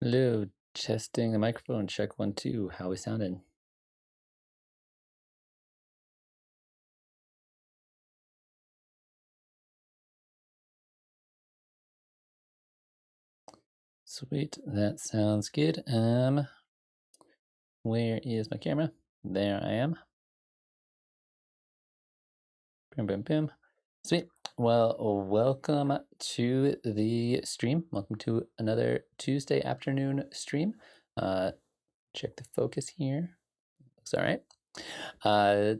Hello, testing the microphone. Check 1, 2. How we sounding? Sweet, that sounds good. Where is my camera? There I am. Boom, boom, boom. Sweet. Well, welcome to the stream. Welcome to another Tuesday afternoon stream. Check the focus here. Looks all right.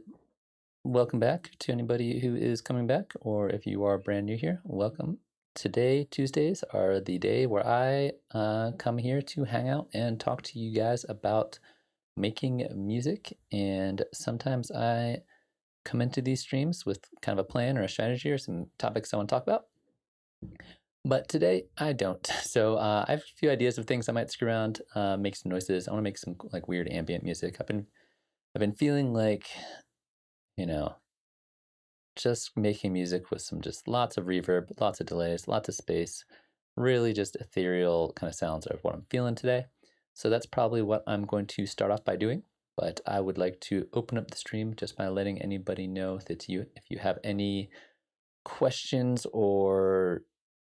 Welcome back to anybody who is coming back, or if you are brand new here, welcome. Today, Tuesdays, are the day where I come here to hang out and talk to you guys about making music. And sometimes I come into these streams with kind of a plan or a strategy or some topics I want to talk about. But today I don't. So I have a few ideas of things I might screw around, make some noises. I want to make some like weird ambient music. I've been feeling like, you know, just making music with just lots of reverb, lots of delays, lots of space, really just ethereal kind of sounds are what I'm feeling today. So that's probably what I'm going to start off by doing. But I would like to open up the stream just by letting anybody know that if you have any questions or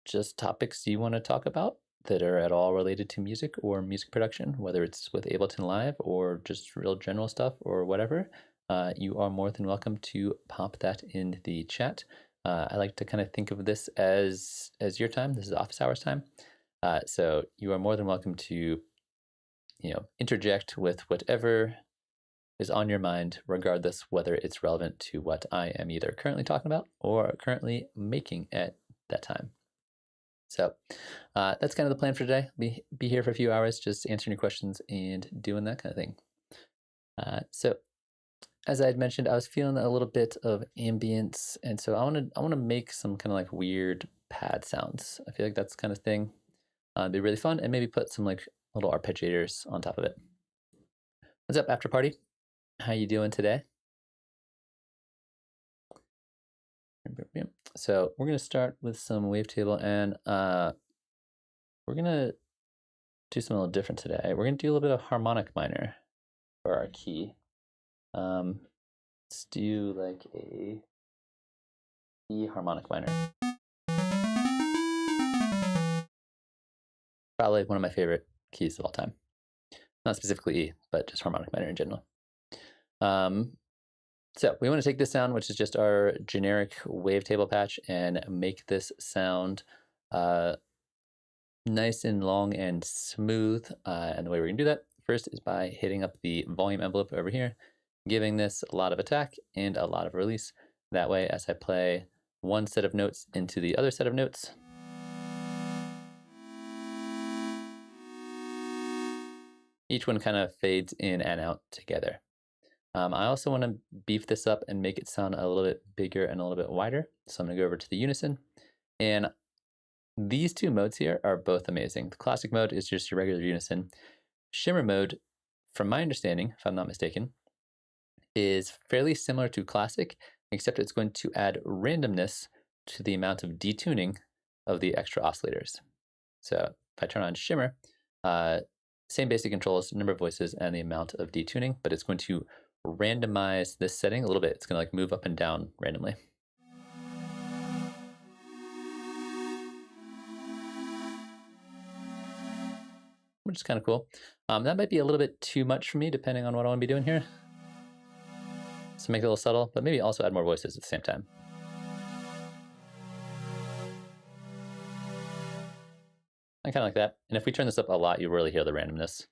just topics you want to talk about that are at all related to music or music production, whether it's with Ableton Live or just real general stuff or whatever, you are more than welcome to pop that in the chat. I like to kind of think of this as your time. This is office hours time. So you are more than welcome to, interject with whatever is on your mind, regardless whether it's relevant to what I am either currently talking about or currently making at that time. So that's kind of the plan for today. Be here for a few hours, just answering your questions and doing that kind of thing. So as I had mentioned, I was feeling a little bit of ambience, and so I want to make some kind of like weird pad sounds. I feel like that's the kind of thing. It'd be really fun, and maybe put some like little arpeggiators on top of it. What's up, after party? How you doing today? So we're gonna start with some wavetable, and we're gonna do something a little different today. We're gonna do a little bit of harmonic minor for our key. Let's do like a E harmonic minor. Probably one of my favorite keys of all time. Not specifically E, but just harmonic minor in general. So we want to take this sound, which is just our generic wavetable patch, and make this sound nice and long and smooth. And the way we're going to do that first is by hitting up the volume envelope over here, giving this a lot of attack and a lot of release. That way, as I play one set of notes into the other set of notes, each one kind of fades in and out together. I also want to beef this up and make it sound a little bit bigger and a little bit wider. So I'm going to go over to the unison. And these two modes here are both amazing. The classic mode is just your regular unison. Shimmer mode, from my understanding, if I'm not mistaken, is fairly similar to classic, except it's going to add randomness to the amount of detuning of the extra oscillators. So if I turn on shimmer, same basic controls, number of voices, and the amount of detuning, but it's going to randomize this setting a little bit. It's going to like move up and down randomly. Which is kind of cool. That might be a little bit too much for me, depending on what I want to be doing here. So make it a little subtle, but maybe also add more voices at the same time. I kind of like that. And if we turn this up a lot, you really hear the randomness.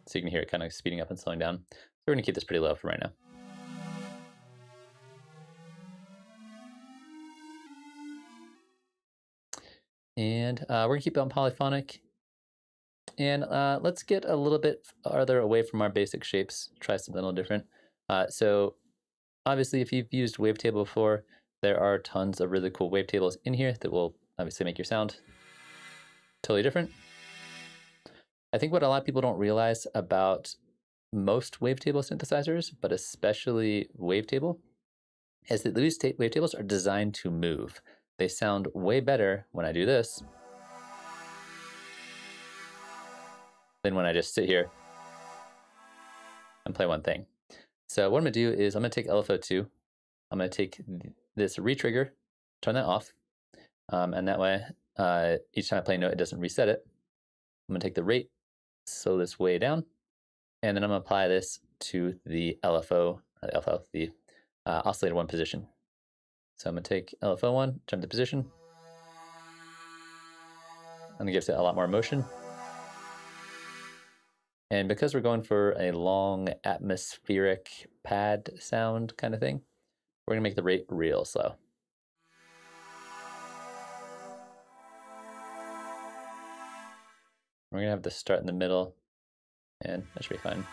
So you can hear it kind of speeding up and slowing down. So we're going to keep this pretty low for right now. And we're going to keep it on polyphonic. And let's get a little bit farther away from our basic shapes, try something a little different. So obviously, if you've used Wavetable before, there are tons of really cool wavetables in here that will obviously make your sound totally different. I think what a lot of people don't realize about most wavetable synthesizers, but especially Wavetable, is that these wavetables are designed to move. They sound way better when I do this than when I just sit here and play one thing. So what I'm going to do is I'm going to take LFO2. I'm going to take this retrigger, turn that off, and that way each time I play a note, it doesn't reset it. I'm going to take the rate, slow this way down, and then I'm going to apply this to the the oscillator 1 position. So I'm going to take LFO1, turn the position. I'm going to give it a lot more motion. And because we're going for a long atmospheric pad sound kind of thing, we're going to make the rate real slow. We're going to have the start in the middle, and that should be fine.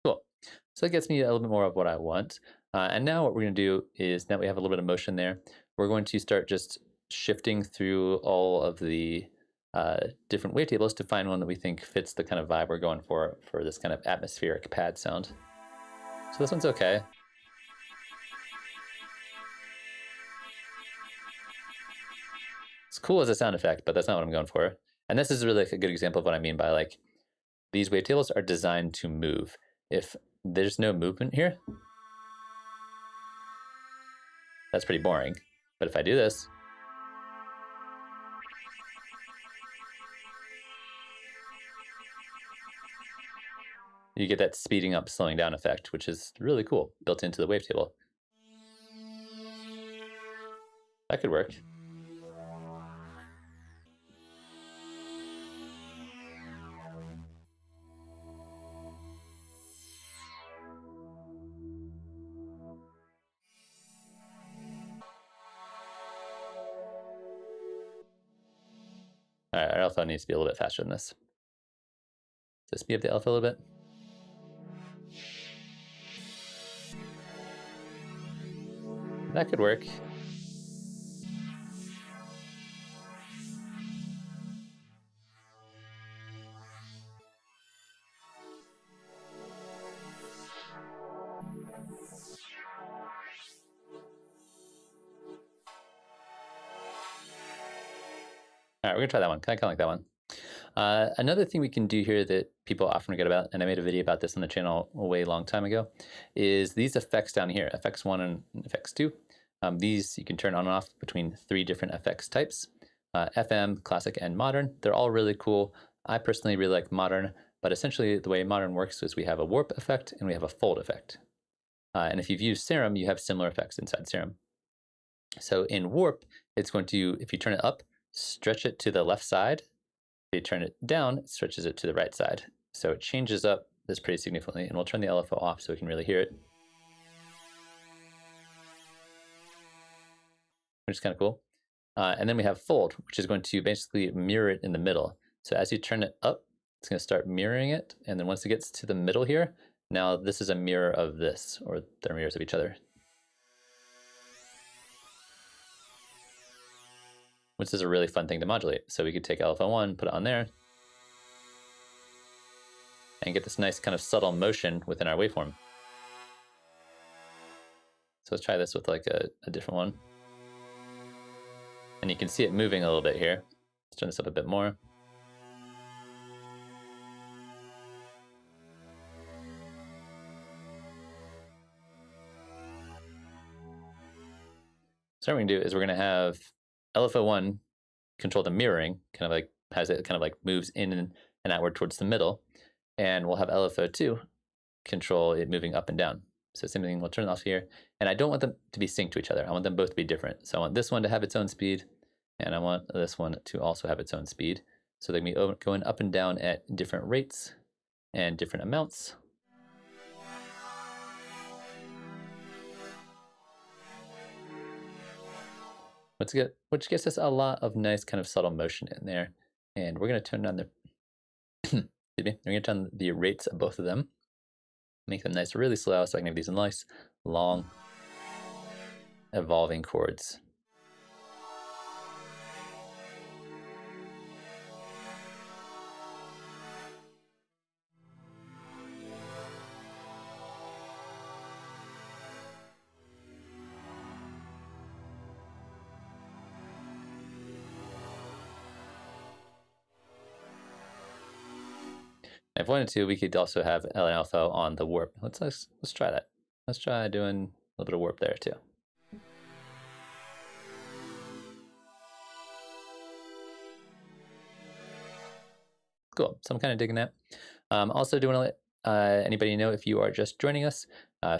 Cool. So that gets me a little bit more of what I want. And now what we're going to do is, now we have a little bit of motion there, we're going to start just shifting through all of the different wavetables to find one that we think fits the kind of vibe we're going for this kind of atmospheric pad sound. So this one's okay. It's cool as a sound effect, but that's not what I'm going for. And this is really a good example of what I mean by, like, these wavetables are designed to move. If there's no movement here, that's pretty boring. But if I do this, you get that speeding up, slowing down effect, which is really cool, built into the wavetable. That could work. All right, our alpha needs to be a little bit faster than this. So speed up the alpha a little bit. That could work. All right, we're gonna try that one. I kind of like that one. Another thing we can do here that people often forget about, and I made a video about this on the channel a way long time ago, is these effects down here, FX1 and FX2. These you can turn on and off between 3 different FX types, FM, classic, and modern. They're all really cool. I personally really like modern, but essentially the way modern works is we have a warp effect and we have a fold effect. And if you've used Serum, you have similar effects inside Serum. So in warp, it's going to, if you turn it up, stretch it to the left side. If you turn it down, it stretches it to the right side. So it changes up this pretty significantly, and we'll turn the LFO off so we can really hear it, which is kind of cool. And then we have fold, which is going to basically mirror it in the middle. So as you turn it up, it's going to start mirroring it. And then once it gets to the middle here, now this is a mirror of this, or they're mirrors of each other, which is a really fun thing to modulate. So we could take LFO1, put it on there, and get this nice kind of subtle motion within our waveform. So let's try this with like a different one. And you can see it moving a little bit here. Let's turn this up a bit more. So what we're gonna do is we're gonna have LFO1 control the mirroring, kind of like has it kind of like moves in and outward towards the middle. And we'll have LFO2 control it moving up and down. So same thing, we'll turn it off here. And I don't want them to be synced to each other. I want them both to be different. So I want this one to have its own speed, and I want this one to also have its own speed. So they're gonna be going up and down at different rates and different amounts. Which gets us a lot of nice kind of subtle motion in there. And we're gonna turn down the, excuse me, we're gonna turn the rates of both of them, make them nice, really slow, so I can have these nice, long, evolving chords. If we wanted to, we could also have an LFO on the warp. Let's try that. Let's try doing a little bit of warp there too. Cool. So I'm kind of digging that. Also, do want to let anybody know if you are just joining us,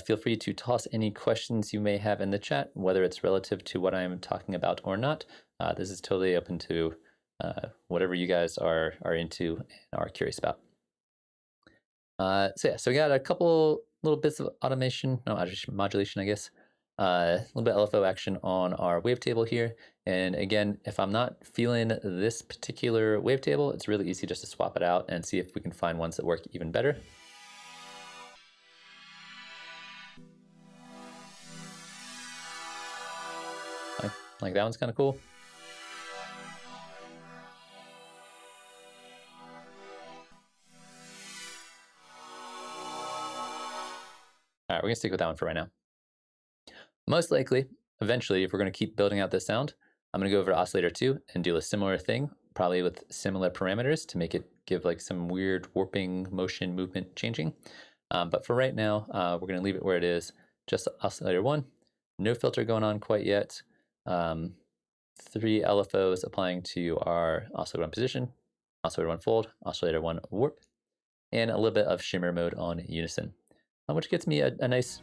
feel free to toss any questions you may have in the chat, whether it's relative to what I'm talking about or not. This is totally open to whatever you guys are into and are curious about. So yeah, so we got a couple little bits of automation, no, modulation, I guess. A little bit LFO action on our wavetable here. And again, if I'm not feeling this particular wavetable, it's really easy just to swap it out and see if we can find ones that work even better. Like that one's kind of cool. All right, we're gonna stick with that one for right now. Most likely, eventually, if we're gonna keep building out this sound, I'm gonna go over to oscillator 2 and do a similar thing, probably with similar parameters to make it give like some weird warping, motion, movement changing. But for right now, we're gonna leave it where it is, just oscillator 1, no filter going on quite yet. 3 LFOs applying to our oscillator 1 position, oscillator 1 fold, oscillator 1 warp, and a little bit of shimmer mode on unison, which gets me a nice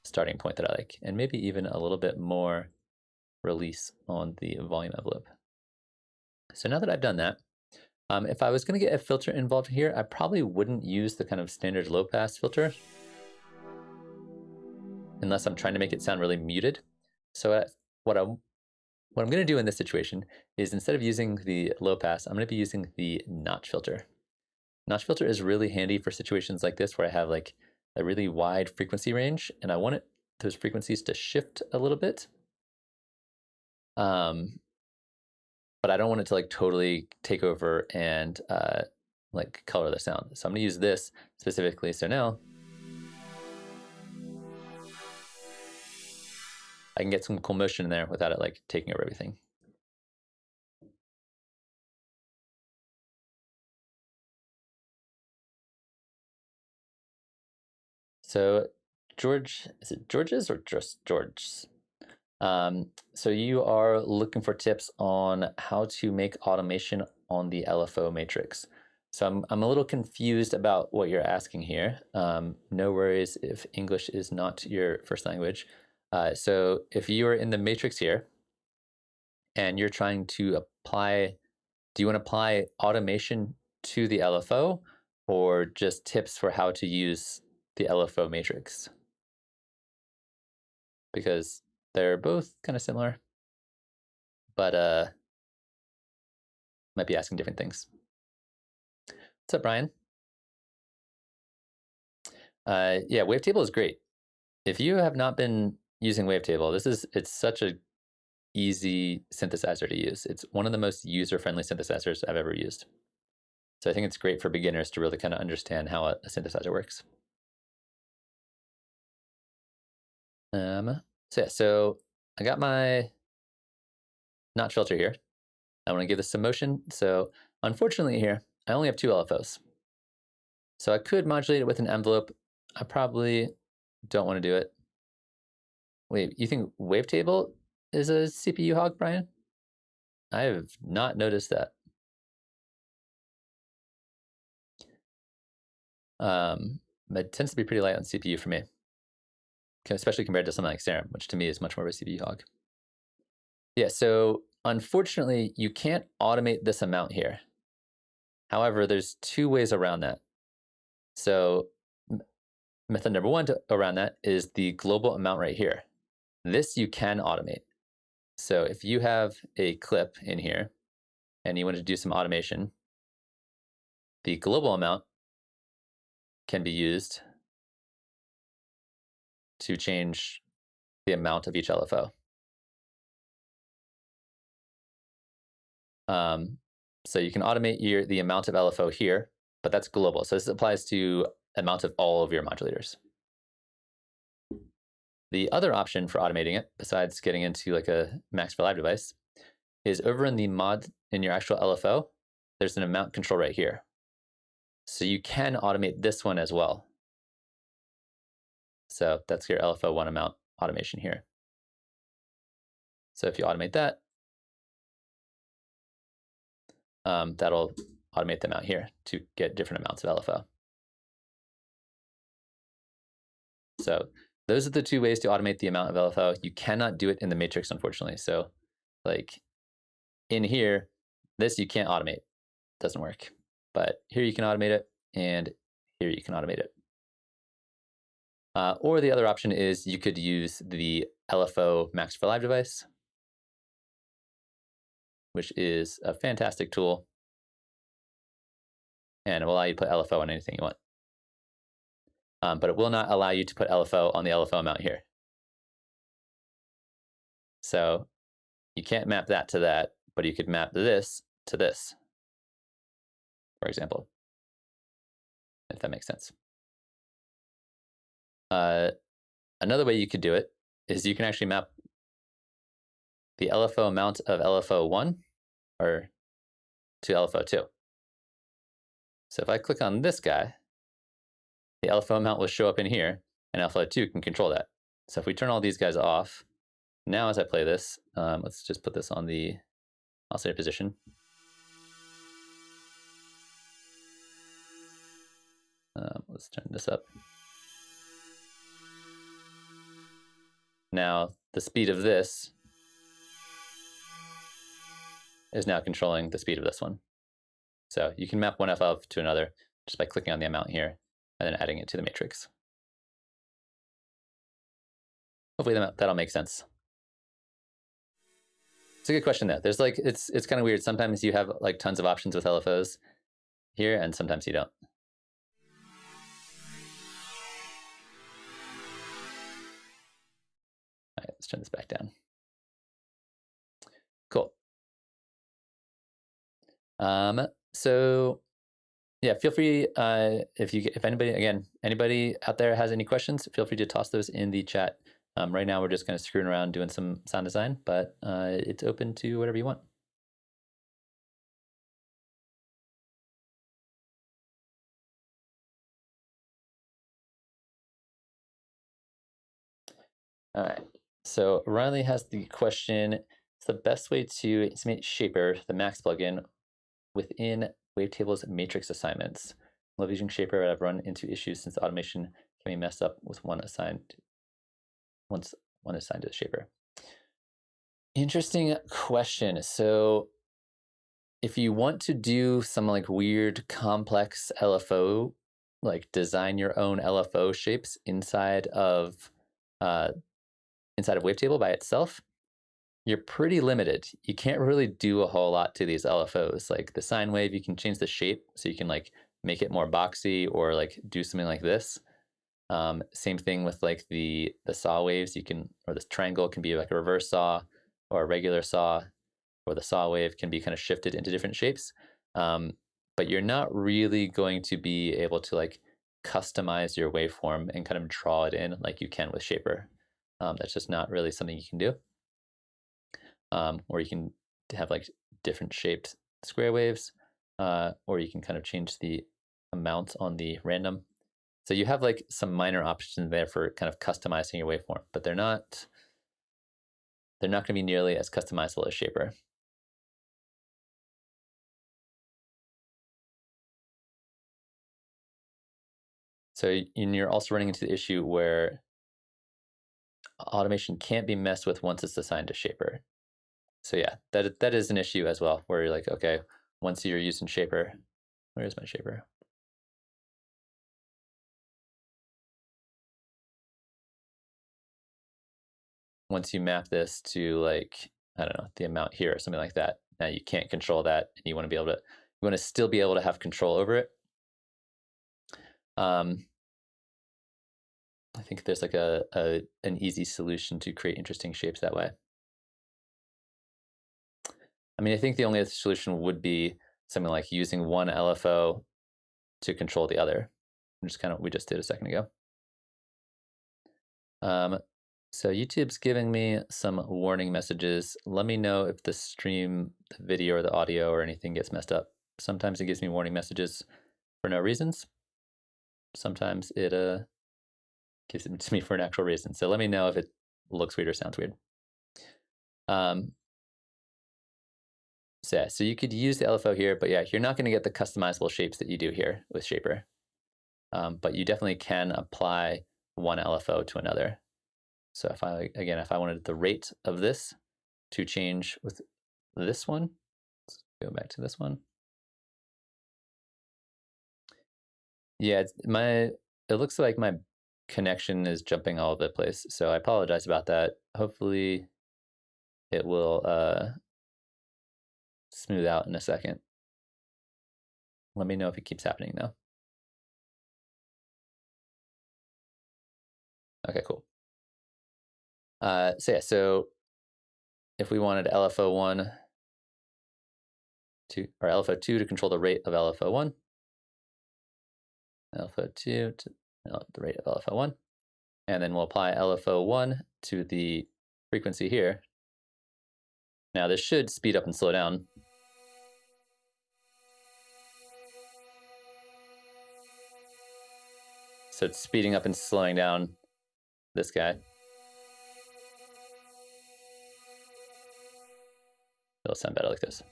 starting point that I like, and maybe even a little bit more release on the volume envelope. So now that I've done that, if I was going to get a filter involved here, I probably wouldn't use the kind of standard low pass filter unless I'm trying to make it sound really muted. So what I'm going to do in this situation is, instead of using the low pass, I'm going to be using the notch filter. Notch filter is really handy for situations like this where I have like a really wide frequency range and I want those frequencies to shift a little bit. But I don't want it to like totally take over and like color the sound. So I'm gonna use this specifically. So now I can get some cool motion in there without it like taking over everything. So George, is it George's or just George's? So you are looking for tips on how to make automation on the LFO matrix. So I'm a little confused about what you're asking here. No worries if English is not your first language. So if you are in the matrix here and you're trying to apply, do you want to apply automation to the LFO or just tips for how to use the LFO matrix? Because they're both kind of similar, but might be asking different things. What's up, Brian? Yeah, wavetable is great. If you have not been using wavetable, it's such a easy synthesizer to use. It's one of the most user-friendly synthesizers I've ever used. So I think it's great for beginners to really kind of understand how a synthesizer works. So yeah, so I got my notch filter here. I want to give this some motion. So unfortunately here, I only have 2 LFOs. So I could modulate it with an envelope. I probably don't want to do it. Wait, you think wavetable is a CPU hog, Brian? I have not noticed that. It tends to be pretty light on CPU for me, especially compared to something like Serum, which to me is much more of a CPU hog. Yeah, so unfortunately, you can't automate this amount here. However, there's 2 ways around that. So method number 1 around that is the global amount right here. This you can automate. So if you have a clip in here and you want to do some automation, the global amount can be used to change the amount of each LFO. So you can automate the amount of LFO here, but that's global. So this applies to amount of all of your modulators. The other option for automating it, besides getting into like a Max for Live device, is over in the mod in your actual LFO, there's an amount control right here. So you can automate this one as well. So that's your LFO1 amount automation here. So if you automate that, that'll automate the amount here to get different amounts of LFO. So those are the two ways to automate the amount of LFO. You cannot do it in the matrix, unfortunately. So like in here, this you can't automate. Doesn't work. But here you can automate it, and here you can automate it. Or the other option is you could use the LFO Max for Live device, which is a fantastic tool, and it will allow you to put LFO on anything you want. But it will not allow you to put LFO on the LFO amount here. So you can't map that to that, but you could map this to this, for example, if that makes sense. Another way you could do it is you can actually map the LFO amount of LFO1 or to LFO2. So if I click on this guy, the LFO amount will show up in here, and LFO2 can control that. So if we turn all these guys off, now as I play this, let's just put this on the oscillator position. Let's turn this up. Now the speed of this is now controlling the speed of this one. So you can map one FL to another just by clicking on the amount here and then adding it to the matrix. Hopefully that'll make sense. It's a good question though. There's like, it's kind of weird. Sometimes you have like tons of options with LFOs here, and sometimes you don't. All right, let's turn this back down. Cool. So yeah, feel free, if anybody out there has any questions, feel free to toss those in the chat. Right now we're just kind of screwing around doing some sound design, but it's open to whatever you want. All right, so Riley has the question, it's the best way to estimate Shaper, the Max plugin, within Wavetable's matrix assignments. Love using Shaper, but I've run into issues since the automation can be messed up with one assigned to Shaper. Interesting question. So if you want to do some like weird complex LFO, like design your own LFO shapes inside of Wavetable by itself, you're pretty limited. You can't really do a whole lot to these LFOs. Like the sine wave, you can change the shape, so you can like make it more boxy or like do something like this. Same thing with like the saw waves. You can, or this triangle can be like a reverse saw or a regular saw, or the saw wave can be kind of shifted into different shapes. But you're not really going to be able to like customize your waveform and kind of draw it in like you can with Shaper. That's just not really something you can do. Or you can have like different shaped square waves, or you can kind of change the amount on the random. So you have like some minor options there for kind of customizing your waveform, but they're not going to be nearly as customizable as Shaper. So you're also running into the issue where automation can't be messed with once it's assigned to Shaper. So yeah, that is an issue as well, where you're like, okay, once you're using Shaper, where is my Shaper? Once you map this to like, I don't know, the amount here or something like that, now you can't control that, and you want to still be able to have control over it. I think there's like an easy solution to create interesting shapes that way. I mean, I think the only other solution would be something like using one LFO to control the other, which is kind of what we just did a second ago. So YouTube's giving me some warning messages. Let me know if the stream, the video or the audio or anything gets messed up. Sometimes it gives me warning messages for no reasons. Sometimes it gives it to me for an actual reason. So let me know if it looks weird or sounds weird. So you could use the LFO here, but yeah, you're not going to get the customizable shapes that you do here with Shaper. But you definitely can apply one LFO to another. So if I wanted the rate of this to change with this one, let's go back to this one. Yeah, it looks like my connection is jumping all over the place, so I apologize about that. Hopefully it will smooth out in a second. Let me know if it keeps happening though. Okay, cool. So if we wanted LFO1 or LFO2 to control the rate of LFO1, LFO2 to the rate of LFO1, and then we'll apply LFO1 to the frequency here. Now this should speed up and slow down. So it's speeding up and slowing down this guy. It'll sound better like this.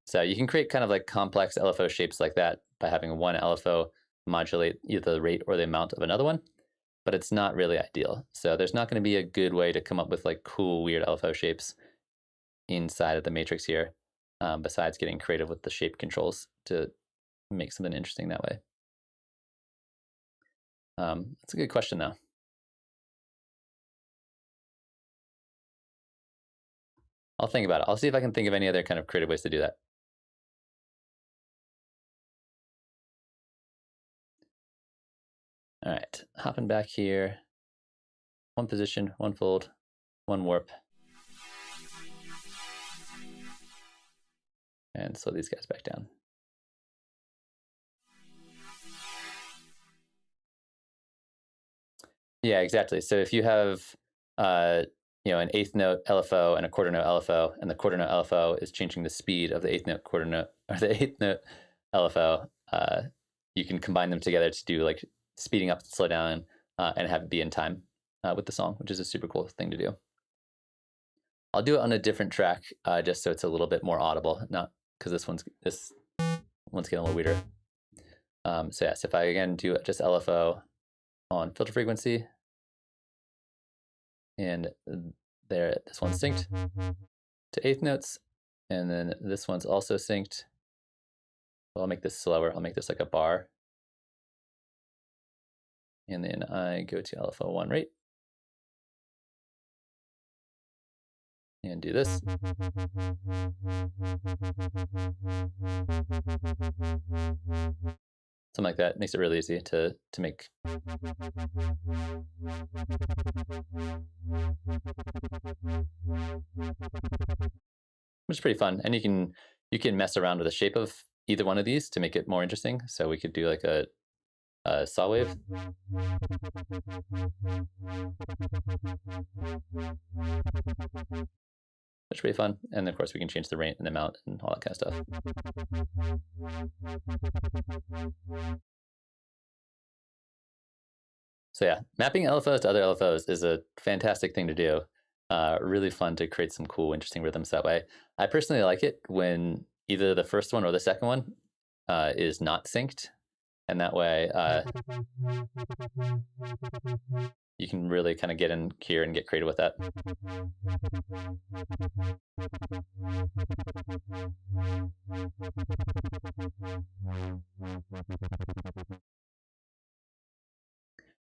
So you can create kind of like complex LFO shapes like that by having one LFO modulate either the rate or the amount of another one, but it's not really ideal. So there's not going to be a good way to come up with like cool, weird LFO shapes inside of the matrix here, besides getting creative with the shape controls to make something interesting that way. That's a good question though. I'll think about it. I'll see if I can think of any other kind of creative ways to do that. All right, hopping back here. One position, one fold, one warp. And slow these guys back down. Yeah, exactly. So if you have an eighth note LFO and a quarter note LFO, and the quarter note LFO is changing the speed of the eighth note quarter note, or the eighth note LFO, you can combine them together to do like speeding up and slow down and have it be in time with the song, which is a super cool thing to do. I'll do it on a different track just so it's a little bit more audible, not because this one's getting a little weirder. So if I again do just LFO on filter frequency, and there, this one's synced to eighth notes, and then this one's also synced. Well, I'll make this slower. I'll make this like a bar. And then I go to LFO1 rate and do this. Something like that. Makes it really easy to make. Which is pretty fun. And you can mess around with the shape of either one of these to make it more interesting. So we could do like a saw wave. Which is pretty fun. And of course we can change the rate and the amount and all that kind of stuff. So yeah, mapping LFOs to other LFOs is a fantastic thing to do. Really fun to create some cool, interesting rhythms that way. I personally like it when either the first one or the second one is not synced. And that way you can really kind of get in here and get creative with that.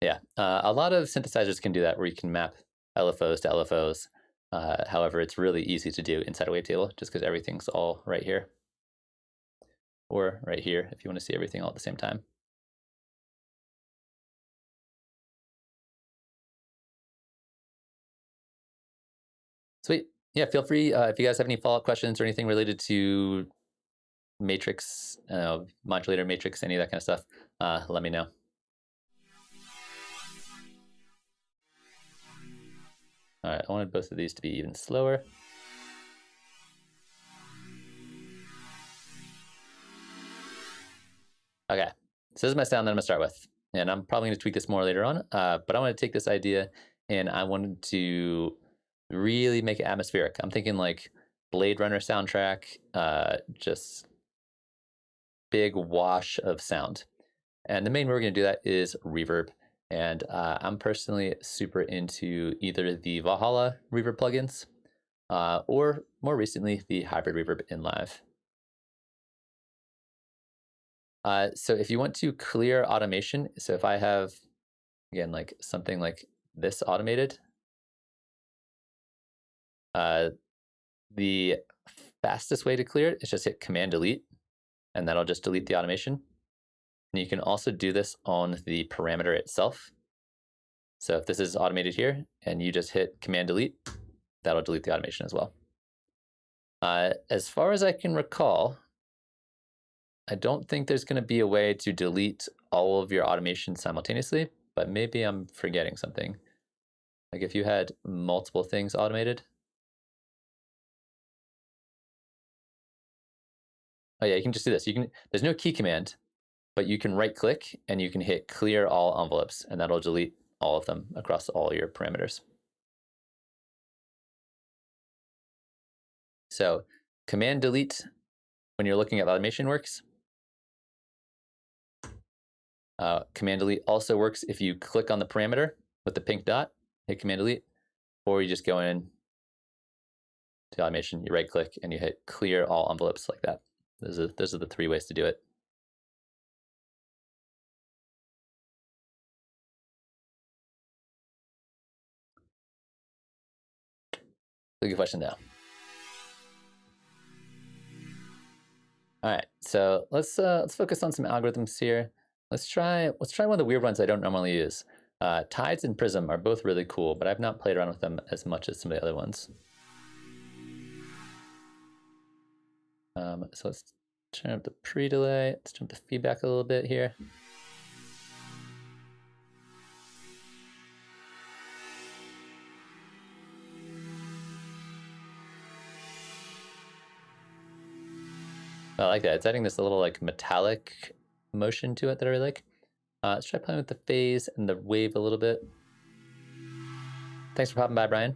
Yeah, a lot of synthesizers can do that where you can map LFOs to LFOs. However, it's really easy to do inside a wavetable just because everything's all right here. Or right here if you want to see everything all at the same time. Sweet. Yeah, feel free if you guys have any follow-up questions or anything related to matrix, modulator matrix, any of that kind of stuff, let me know. All right, I wanted both of these to be even slower. Okay, so this is my sound that I'm gonna start with, and I'm probably gonna tweak this more later on, but I wanna take this idea and I wanted to really make it atmospheric. I'm thinking like Blade Runner soundtrack, just big wash of sound. And the main way we're gonna do that is reverb. And I'm personally super into either the Valhalla reverb plugins, or more recently, the hybrid reverb in Live. So if you want to clear automation, so if I have, again, like something like this automated, the fastest way to clear it is just hit Command Delete, and that'll just delete the automation. And you can also do this on the parameter itself. So if this is automated here, and you just hit Command Delete, that'll delete the automation as well. As far as I can recall, I don't think there's going to be a way to delete all of your automation simultaneously, but maybe I'm forgetting something. Like if you had multiple things automated. Oh yeah, you can just do this. There's no key command, but you can right click and you can hit clear all envelopes, and that'll delete all of them across all your parameters. So Command Delete when you're looking at automation works. Command Delete also works if you click on the parameter with the pink dot, hit Command Delete, or you just go in to automation, you right click, and you hit clear all envelopes like that. Those are the three ways to do it. Good question now. All right, so let's focus on some algorithms here. Let's try one of the weird ones I don't normally use. Tides and Prism are both really cool, but I've not played around with them as much as some of the other ones. So let's turn up the pre-delay. Let's turn up the feedback a little bit here. I like that. It's adding this little like metallic motion to it that I really like. Let's try playing with the phase and the wave a little bit. Thanks for popping by, Brian.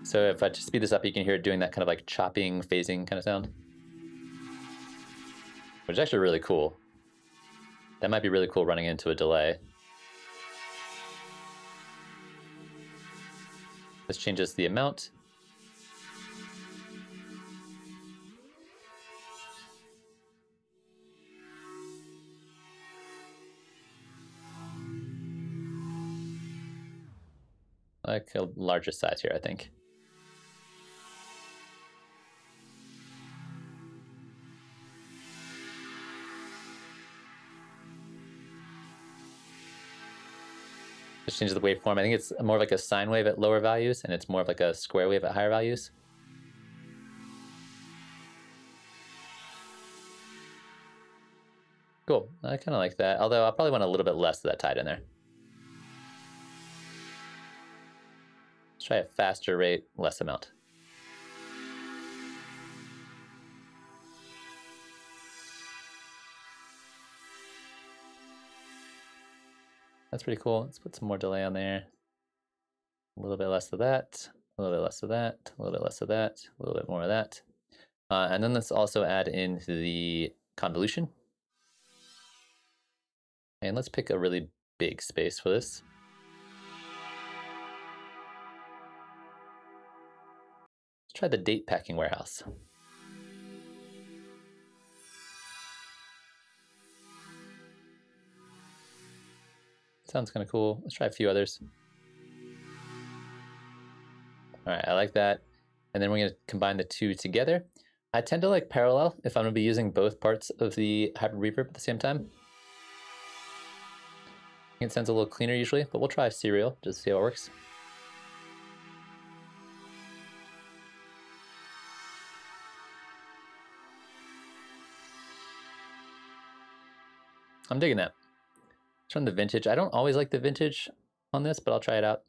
So if I just speed this up, you can hear it doing that kind of like chopping, phasing kind of sound, which is actually really cool. That might be really cool running into a delay. This changes the amount. Like a larger size here, I think. Just changes the waveform. I think it's more like a sine wave at lower values, and it's more of like a square wave at higher values. Cool. I kind of like that. Although I'll probably want a little bit less of that tide in there. Let's try a faster rate, less amount. That's pretty cool. Let's put some more delay on there. A little bit less of that, a little bit less of that, a little bit less of that, a little bit more of that. And then let's also add in the convolution. And let's pick a really big space for this. Let's try the date packing warehouse. Sounds kind of cool. Let's try a few others. All right, I like that. And then we're going to combine the two together. I tend to like parallel if I'm going to be using both parts of the hybrid reverb at the same time. It sounds a little cleaner usually, but we'll try serial just to see how it works. I'm digging that. Let's run the vintage. I don't always like the vintage on this, but I'll try it out.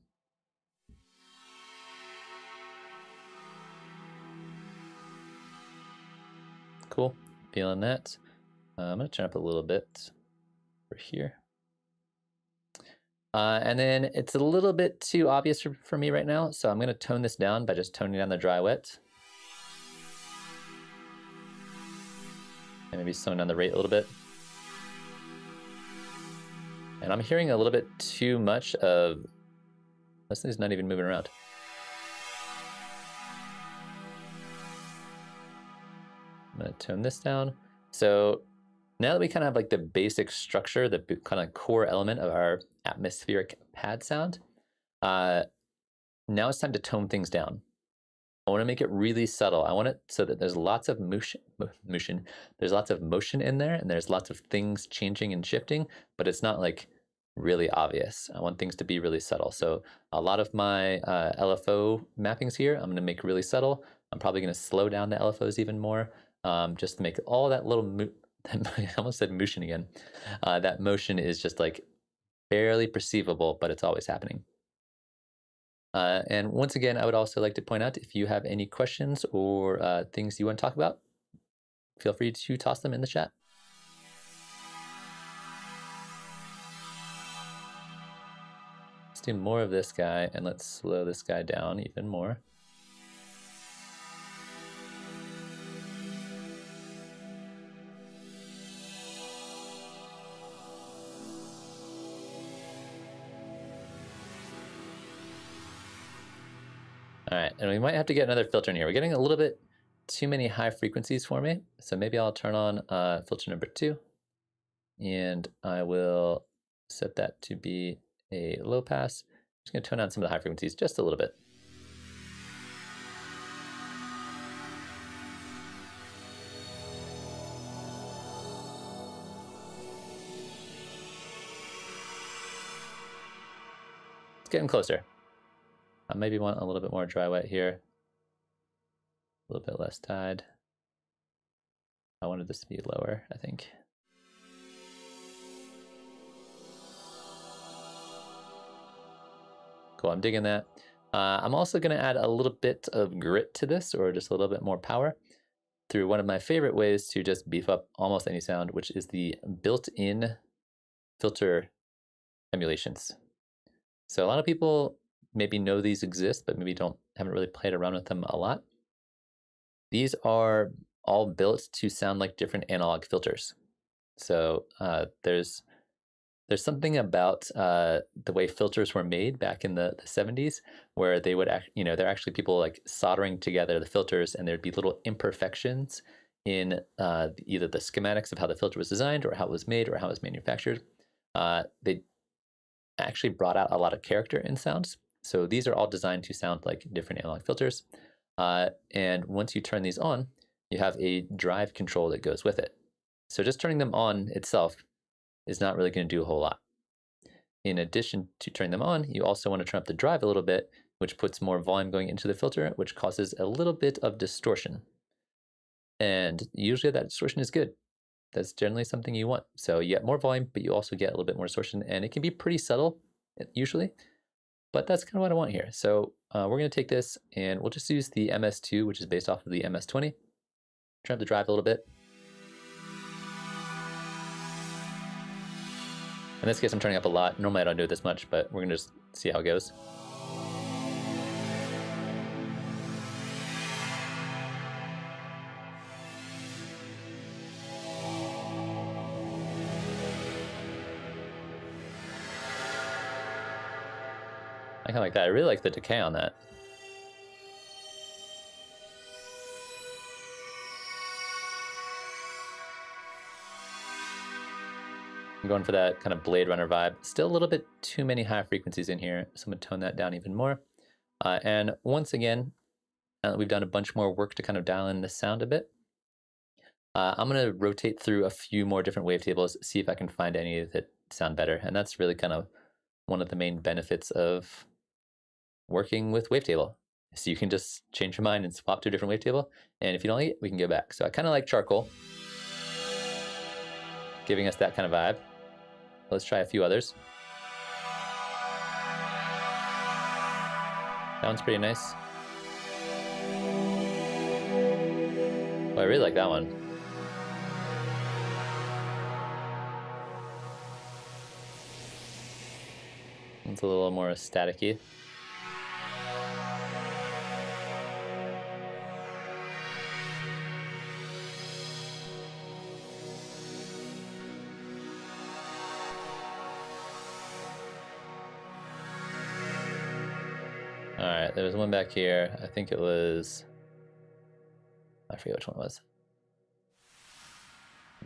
cool. Feeling that. I'm gonna turn up a little bit over here. And then it's a little bit too obvious for me right now, so I'm gonna tone this down by just toning down the dry wet. And maybe tone down the rate a little bit. And I'm hearing a little bit too much of, this thing's not even moving around. I'm gonna tone this down. So now that we kind of have like the basic structure, the kind of core element of our atmospheric pad sound, now it's time to tone things down. I want to make it really subtle. I want it so that there's lots of motion. There's lots of motion in there, and there's lots of things changing and shifting, but it's not like really obvious. I want things to be really subtle. So a lot of my LFO mappings here, I'm going to make really subtle. I'm probably going to slow down the LFOs even more, just to make all that little I almost said motion again. That motion is just like barely perceivable, but it's always happening. And once again, I would also like to point out, if you have any questions or things you want to talk about, feel free to toss them in the chat. Let's do more of this guy, and let's slow this guy down even more. All right, and we might have to get another filter in here. We're getting a little bit too many high frequencies for me, so maybe I'll turn on filter number 2, and I will set that to be a low pass. I'm just going to tone down some of the high frequencies just a little bit. It's getting closer. I maybe want a little bit more dry wet here. A little bit less tide. I wanted this to be lower, I think. Cool, I'm digging that. I'm also going to add a little bit of grit to this, or just a little bit more power, through one of my favorite ways to just beef up almost any sound, which is the built-in filter emulations. So a lot of people maybe know these exist, but maybe haven't really played around with them a lot. These are all built to sound like different analog filters. So there's something about the way filters were made back in the 70s, where they would there are actually people like soldering together the filters, and there'd be little imperfections in either the schematics of how the filter was designed, or how it was made, or how it was manufactured. They actually brought out a lot of character in sounds. So these are all designed to sound like different analog filters. And once you turn these on, you have a drive control that goes with it. So just turning them on itself is not really going to do a whole lot. In addition to turning them on, you also want to turn up the drive a little bit, which puts more volume going into the filter, which causes a little bit of distortion. And usually that distortion is good. That's generally something you want. So you get more volume, but you also get a little bit more distortion, and it can be pretty subtle usually, but that's kind of what I want here. So we're going to take this, and we'll just use the MS2, which is based off of the MS20. Turn up the drive a little bit. In this case, I'm turning up a lot. Normally I don't do it this much, but we're going to just see how it goes. I kind of like that. I really like the decay on that. I'm going for that kind of Blade Runner vibe. Still a little bit too many high frequencies in here, so I'm going to tone that down even more. And once again, now that we've done a bunch more work to kind of dial in the sound a bit, I'm going to rotate through a few more different wavetables, see if I can find any that sound better. And that's really kind of one of the main benefits of working with wavetable. So you can just change your mind and swap to a different wavetable. And if you don't like it, we can go back. So I kind of like charcoal, giving us that kind of vibe. Let's try a few others. That one's pretty nice. Oh, I really like that one. It's a little more staticky. All right, there was one back here. I think it was, I forget which one it was.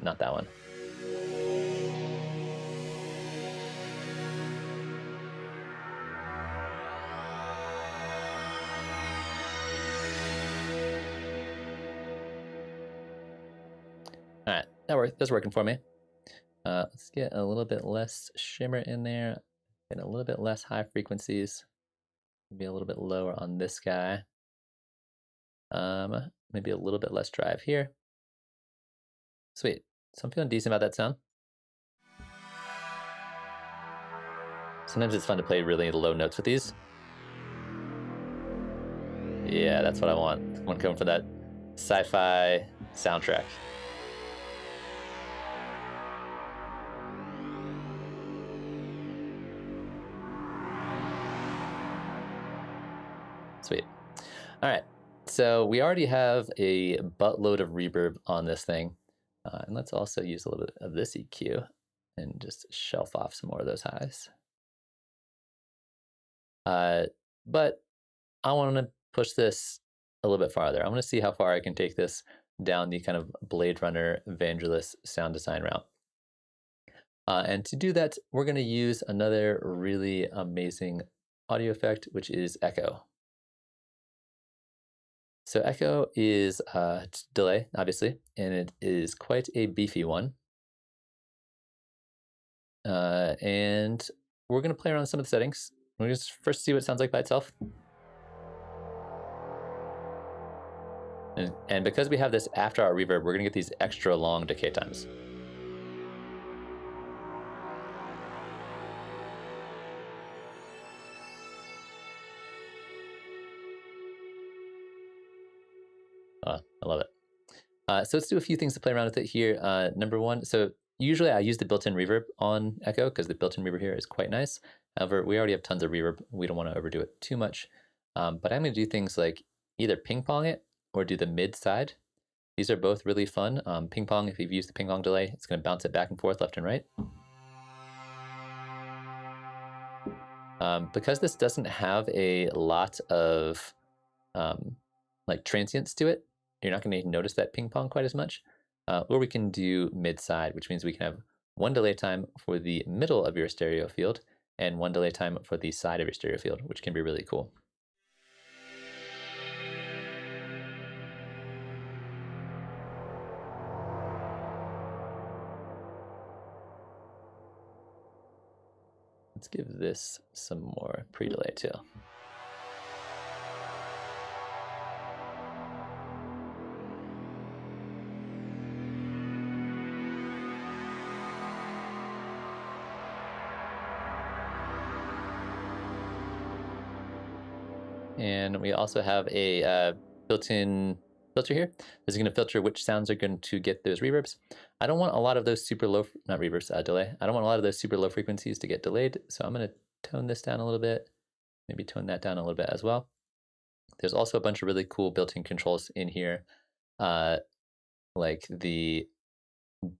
Not that one. All right, that's working for me. Let's get a little bit less shimmer in there, and a little bit less high frequencies. Maybe a little bit lower on this guy. Maybe a little bit less drive here. Sweet. So I'm feeling decent about that sound. Sometimes it's fun to play really low notes with these. Yeah, that's what I want. I want to come for that sci-fi soundtrack. Sweet. All right. So we already have a buttload of reverb on this thing. And let's also use a little bit of this EQ and just shelf off some more of those highs. But I want to push this a little bit farther. I want to see how far I can take this down the kind of Blade Runner Vangelis sound design route. And to do that, we're going to use another really amazing audio effect, which is echo. So echo is delay, obviously, and it is quite a beefy one. And we're going to play around with some of the settings. We're going to first see what it sounds like by itself. And because we have this after our reverb, we're going to get these extra long decay times. I love it. So let's do a few things to play around with it here. Number one, so usually I use the built-in reverb on echo because the built-in reverb here is quite nice. However, we already have tons of reverb. We don't want to overdo it too much. But I'm going to do things like either ping pong it or do the mid side. These are both really fun. Ping pong, if you've used the ping pong delay, it's going to bounce it back and forth left and right. Because this doesn't have a lot of like transients to it, you're not going to notice that ping pong quite as much. Or we can do mid-side, which means we can have one delay time for the middle of your stereo field and one delay time for the side of your stereo field, which can be really cool. Let's give this some more pre-delay too. And we also have a built-in filter here. This is going to filter which sounds are going to get those reverbs. I don't want a lot of those super low, not reverbs, delay. I don't want a lot of those super low frequencies to get delayed. So I'm going to tone this down a little bit, maybe tone that down a little bit as well. There's also a bunch of really cool built-in controls in here, like the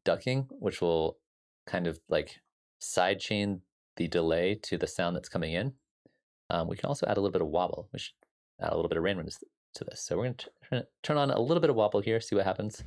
ducking, which will kind of like sidechain the delay to the sound that's coming in. We can also add a little bit of wobble. We should add a little bit of randomness to this. So we're going to turn on a little bit of wobble here, see what happens.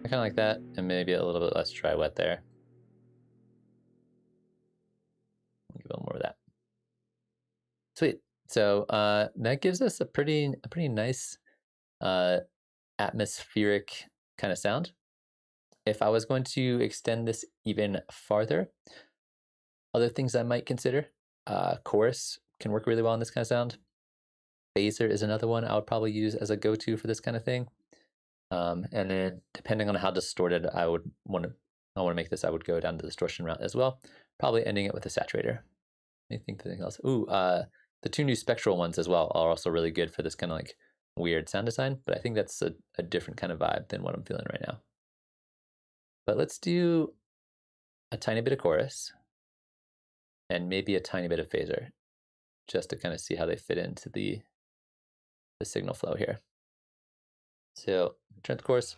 I kind of like that, and maybe a little bit less dry wet there. Give a little more of that. Sweet. So that gives us a pretty nice atmospheric kind of sound. If I was going to extend this even farther, other things I might consider, chorus can work really well on this kind of sound. Phaser is another one I would probably use as a go-to for this kind of thing. And then depending on how distorted I want to make this, I would go down the distortion route as well, probably ending it with a saturator. Anything else? Ooh, the two new spectral ones as well are also really good for this kind of like weird sound design, but I think that's a different kind of vibe than what I'm feeling right now. But let's do a tiny bit of chorus and maybe a tiny bit of phaser, just to kind of see how they fit into the signal flow here. So turn the chorus.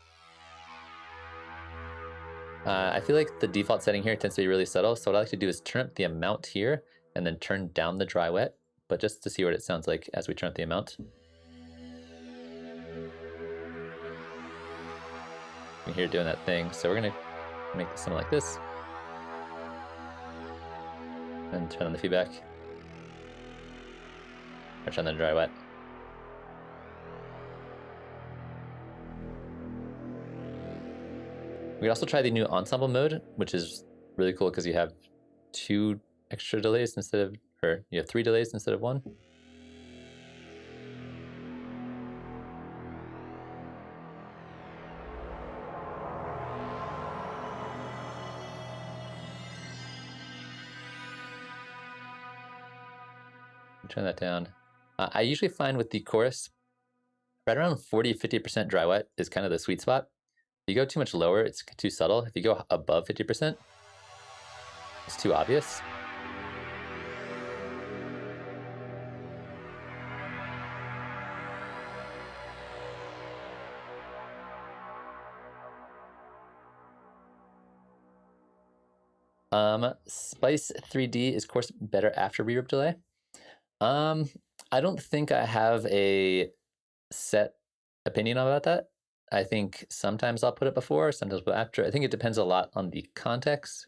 I feel like the default setting here tends to be really subtle, so what I like to do is turn up the amount here and then turn down the dry wet, but just to see what it sounds like as we turn up the amount. You can hear it doing that thing, so we're gonna make this sound like this. And turn on the feedback. Or turn on the dry wet. We could also try the new ensemble mode, which is really cool because you have 2 extra delays instead of, or you have 3 delays instead of 1. Turn that down. I usually find with the chorus, right around 40-50% dry wet is kind of the sweet spot. If you go too much lower, it's too subtle. If you go above 50%, it's too obvious. Spice 3D is, of course, better after reverb delay. I don't think I have a set opinion about that. I think sometimes I'll put it before, sometimes I'll put it after. I think it depends a lot on the context.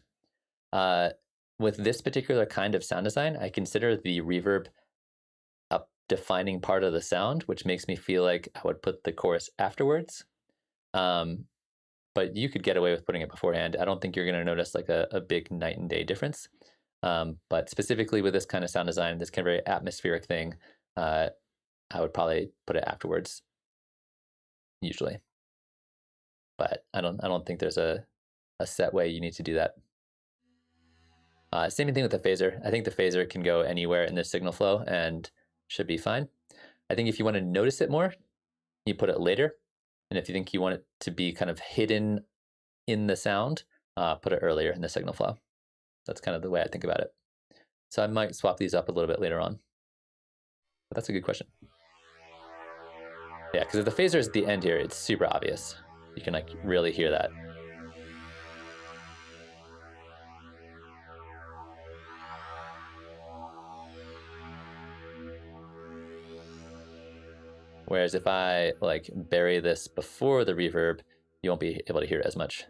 With this particular kind of sound design, I consider the reverb a defining part of the sound, which makes me feel like I would put the chorus afterwards. But you could get away with putting it beforehand. I don't think you're going to notice like a big night and day difference. But specifically with this kind of sound design, this kind of very atmospheric thing, I would probably put it afterwards, usually. But I don't think there's a set way you need to do that. Same thing with the phaser. I think the phaser can go anywhere in the signal flow and should be fine. I think if you want to notice it more, you put it later. And if you think you want it to be kind of hidden in the sound, put it earlier in the signal flow. That's kind of the way I think about it. So I might swap these up a little bit later on. But that's a good question. Yeah, because if the phaser is at the end here, it's super obvious. You can like really hear that. Whereas if I like bury this before the reverb, you won't be able to hear it as much.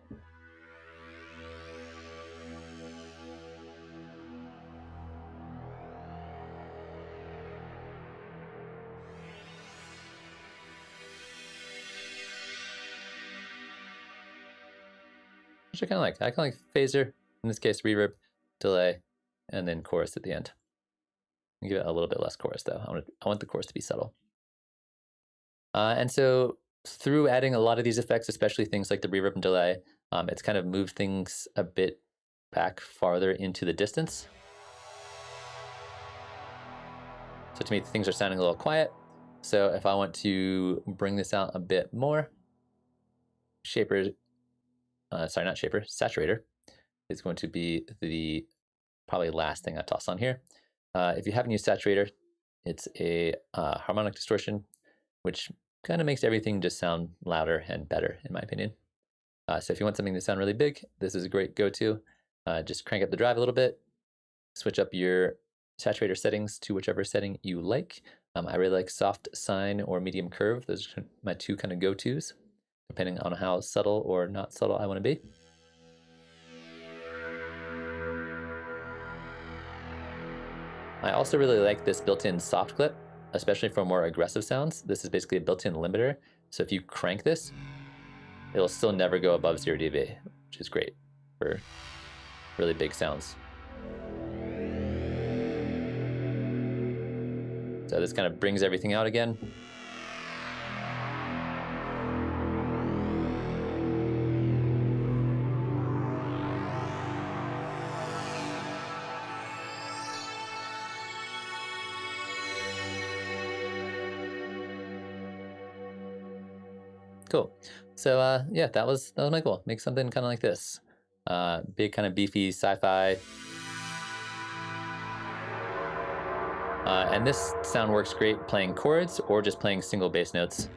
Which I kind of like. I kind of like phaser, in this case reverb, delay, and then chorus at the end. I'll give it a little bit less chorus though. I want the chorus to be subtle. And so through adding a lot of these effects, especially things like the reverb and delay, it's kind of moved things a bit back farther into the distance. So to me, things are sounding a little quiet. So if I want to bring this out a bit more, saturator is going to be the probably last thing I toss on here. If you haven't used saturator, it's a harmonic distortion, which kind of makes everything just sound louder and better, in my opinion. So if you want something to sound really big, this is a great go-to. Just crank up the drive a little bit, switch up your saturator settings to whichever setting you like. I really like soft sine or medium curve. Those are my two kind of go-tos, depending on how subtle or not subtle I want to be. I also really like this built-in soft clip, especially for more aggressive sounds. This is basically a built-in limiter. So if you crank this, it'll still never go above 0 dB, which is great for really big sounds. So this kind of brings everything out again. Cool. So yeah, that was my goal. Make something kind of like this. Big kind of beefy sci-fi. And this sound works great playing chords or just playing single bass notes.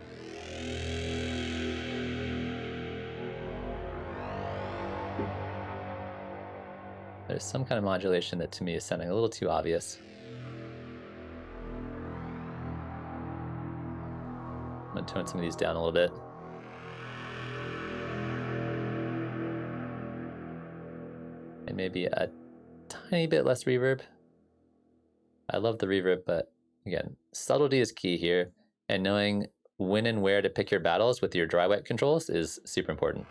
There's some kind of modulation that to me is sounding a little too obvious. I'm gonna tone some of these down a little bit. And maybe a tiny bit less reverb. I love the reverb, but again, subtlety is key here, and knowing when and where to pick your battles with your dry wet controls is super important.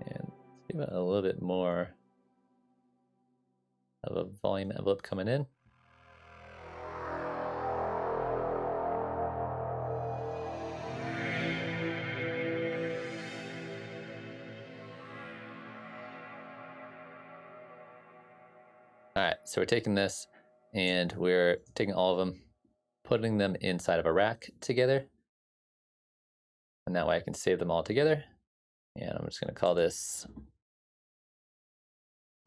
And let's give it a little bit more of a volume envelope coming in. All right, so we're taking this and we're taking all of them, putting them inside of a rack together. And that way I can save them all together. And I'm just gonna call this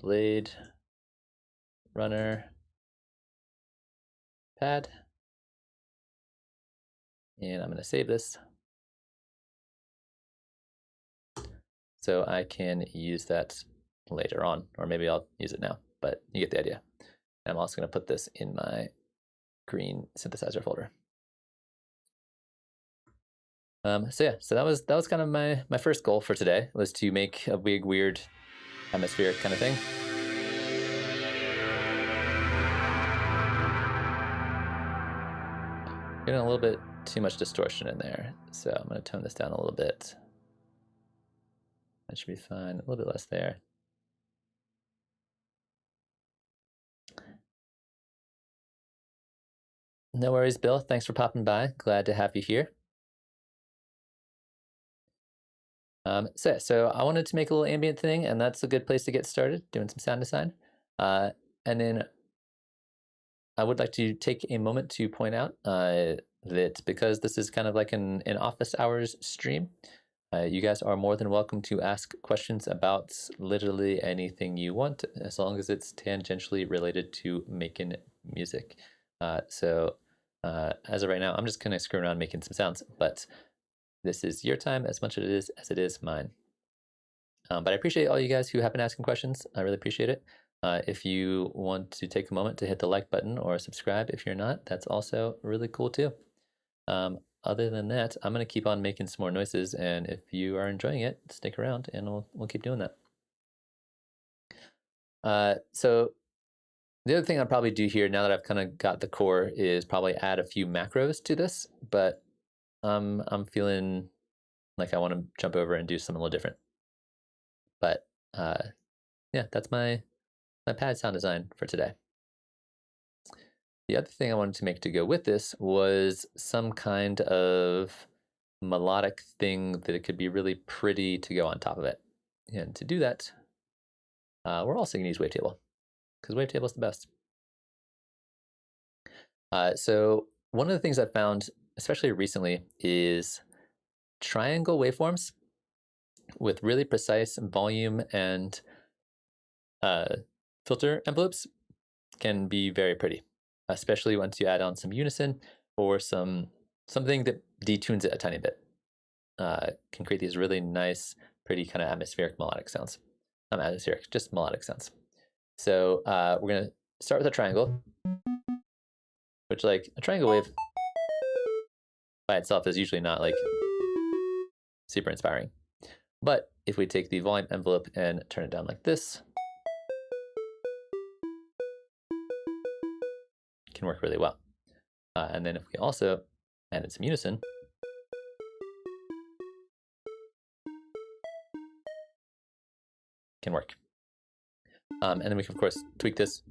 Blade Runner Pad. And I'm gonna save this so I can use that later on, or maybe I'll use it now, but you get the idea. And I'm also gonna put this in my green synthesizer folder. So yeah, so that was kind of my first goal for today, was to make a big, weird, atmospheric kind of thing. Getting a little bit too much distortion in there, so I'm going to tone this down a little bit. That should be fine. A little bit less there. No worries, Bill. Thanks for popping by. Glad to have you here. So I wanted to make a little ambient thing, and that's a good place to get started, doing some sound design. And then I would like to take a moment to point out that because this is kind of like an office hours stream, you guys are more than welcome to ask questions about literally anything you want, as long as it's tangentially related to making music. So as of right now, I'm just kind of screwing around making some sounds, but this is your time as much as it is mine. But I appreciate all you guys who have been asking questions. I really appreciate it. If you want to take a moment to hit the like button or subscribe if you're not, that's also really cool too. Other than that, I'm going to keep on making some more noises, and if you are enjoying it, stick around and we'll keep doing that. So the other thing I'll probably do here, now that I've kind of got the core, is probably add a few macros to this, but I'm feeling like I want to jump over and do something a little different. But yeah, that's my pad sound design for today. The other thing I wanted to make to go with this was some kind of melodic thing that it could be really pretty to go on top of it. And to do that, we're also going to use Wavetable, because Wavetable is the best. So one of the things I've found, especially recently, is triangle waveforms with really precise volume and filter envelopes can be very pretty, especially once you add on some unison or something that detunes it a tiny bit. Can create these really nice, pretty kind of atmospheric melodic sounds. Not atmospheric, just melodic sounds. So we're going to start with a triangle, which, like, a triangle wave by itself is usually not like super inspiring. But if we take the volume envelope and turn it down like this, it can work really well. And then if we also add in some unison, can work. And then we can, of course, tweak this.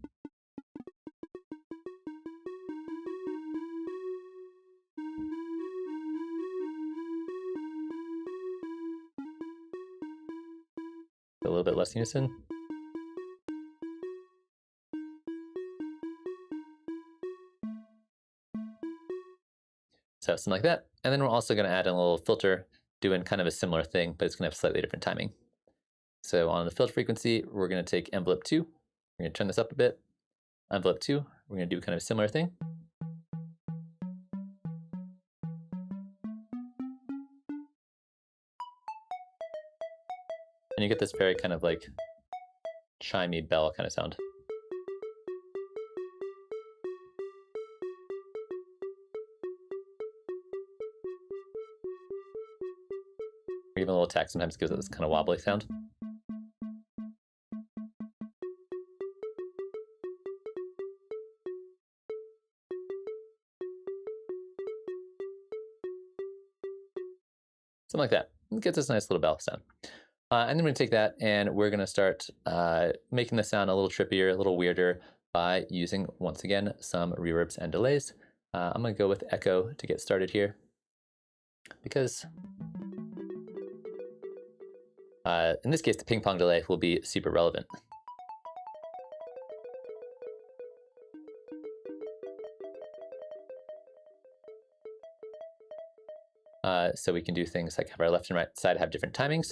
A little bit less unison. So something like that. And then we're also going to add in a little filter doing kind of a similar thing, but it's going to have slightly different timing. So on the filter frequency, we're going to take envelope 2. We're going to turn this up a bit. Envelope 2, we're going to do kind of a similar thing. And you get this very kind of like chimey bell kind of sound. Or even a little attack sometimes gives it this kind of wobbly sound. Something like that. It gets this nice little bell sound. And then we're going to take that and we're going to start making the sound a little trippier, a little weirder by using, once again, some reverbs and delays. I'm going to go with echo to get started here because in this case, the ping pong delay will be super relevant. So we can do things like have our left and right side have different timings.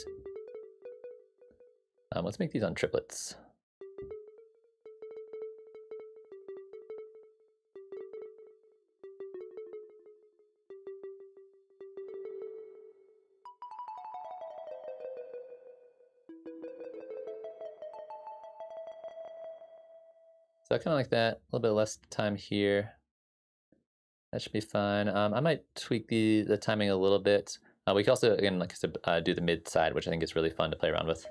Let's make these on triplets. So kind of like that, a little bit less time here. That should be fine. I might tweak the timing a little bit. We can also, again, like I said, do the mid side, which I think is really fun to play around with.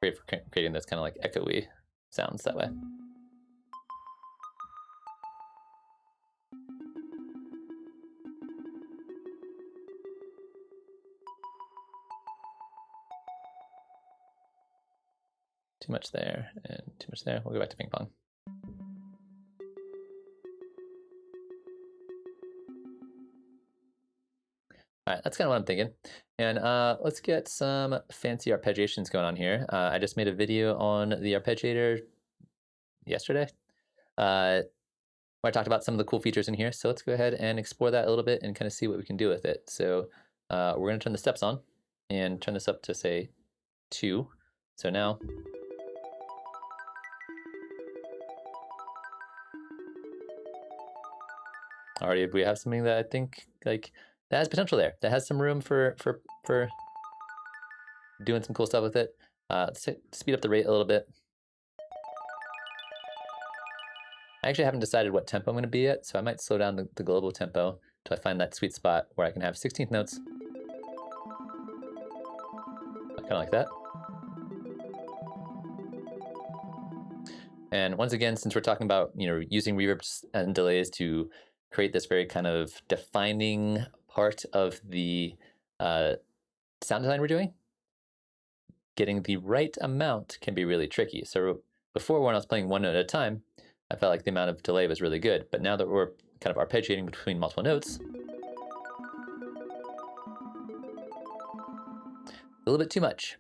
Great for creating those kind of like echoey sounds that way. Too much there and too much there. We'll go back to ping pong. All right, that's kind of what I'm thinking. And let's get some fancy arpeggiations going on here. I just made a video on the arpeggiator yesterday where I talked about some of the cool features in here. So let's go ahead and explore that a little bit and kind of see what we can do with it. So we're going to turn the steps on and turn this up to, say, 2. So now already we have something that I think like that has potential there. That has some room for doing some cool stuff with it. Let's speed up the rate a little bit. I actually haven't decided what tempo I'm going to be at, so I might slow down the global tempo until I find that sweet spot where I can have 16th notes. Kind of like that. And once again, since we're talking about using reverbs and delays to create this very kind of defining part of the sound design we're doing, getting the right amount can be really tricky. So before, when I was playing one note at a time, I felt like the amount of delay was really good. But now that we're kind of arpeggiating between multiple notes, a little bit too much.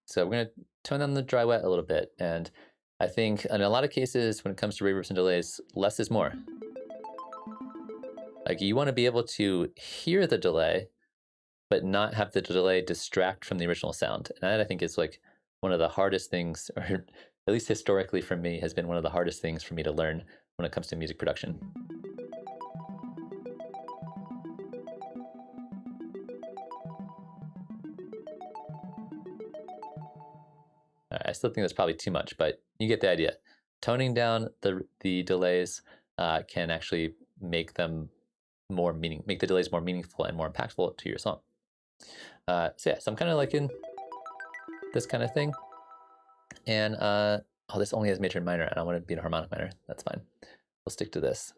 So we're going to tone down the dry wet a little bit. And I think in a lot of cases, when it comes to reverbs and delays, less is more. Like you want to be able to hear the delay, but not have the delay distract from the original sound. And that I think is like one of the hardest things, or at least historically for me, has been one of the hardest things for me to learn when it comes to music production. I still think that's probably too much, but you get the idea. Toning down the delays can actually make them make the delays more meaningful and more impactful to your song. So yeah, so I'm kind of liking this kind of thing. And oh, this only has major and minor, and I want it to be in a harmonic minor. That's fine. We'll stick to this.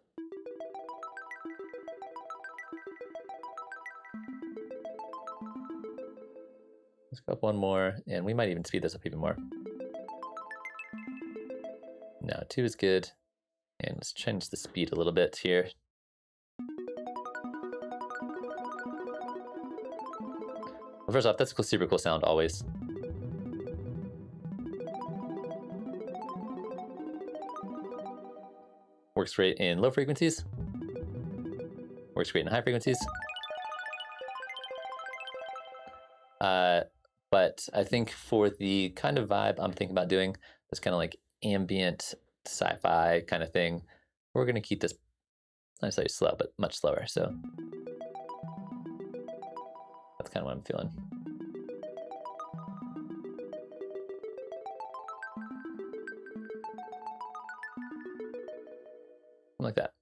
Let's go up one more, and we might even speed this up even more. No, 2 is good. And let's change the speed a little bit here. Well, first off, that's a super cool sound always. Works great in low frequencies. Works great in high frequencies. But I think for the kind of vibe I'm thinking about doing, this kind of like ambient sci-fi kind of thing, we're going to keep this not necessarily slow, but much slower. So that's kind of what I'm feeling. Like that.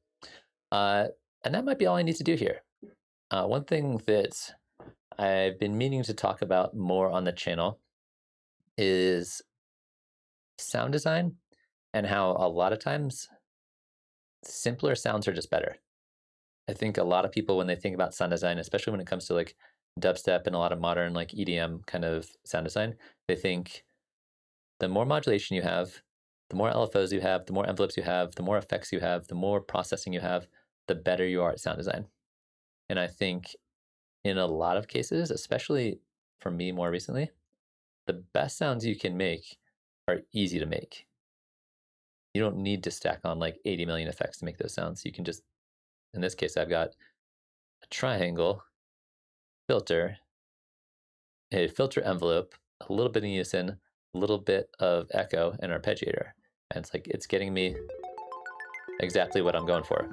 And that might be all I need to do here. One thing that I've been meaning to talk about more on the channel is sound design and how a lot of times simpler sounds are just better. I think a lot of people, when they think about sound design, especially when it comes to like dubstep and a lot of modern like EDM kind of sound design, they think the more modulation you have, the more LFOs you have, the more envelopes you have, the more effects you have, the more processing you have, the better you are at sound design. And I think in a lot of cases, especially for me more recently, the best sounds you can make are easy to make. You don't need to stack on like 80 million effects to make those sounds. You can just, in this case, I've got a triangle, filter, a filter envelope, a little bit of unison, a little bit of echo, and arpeggiator. And it's like, it's getting me exactly what I'm going for.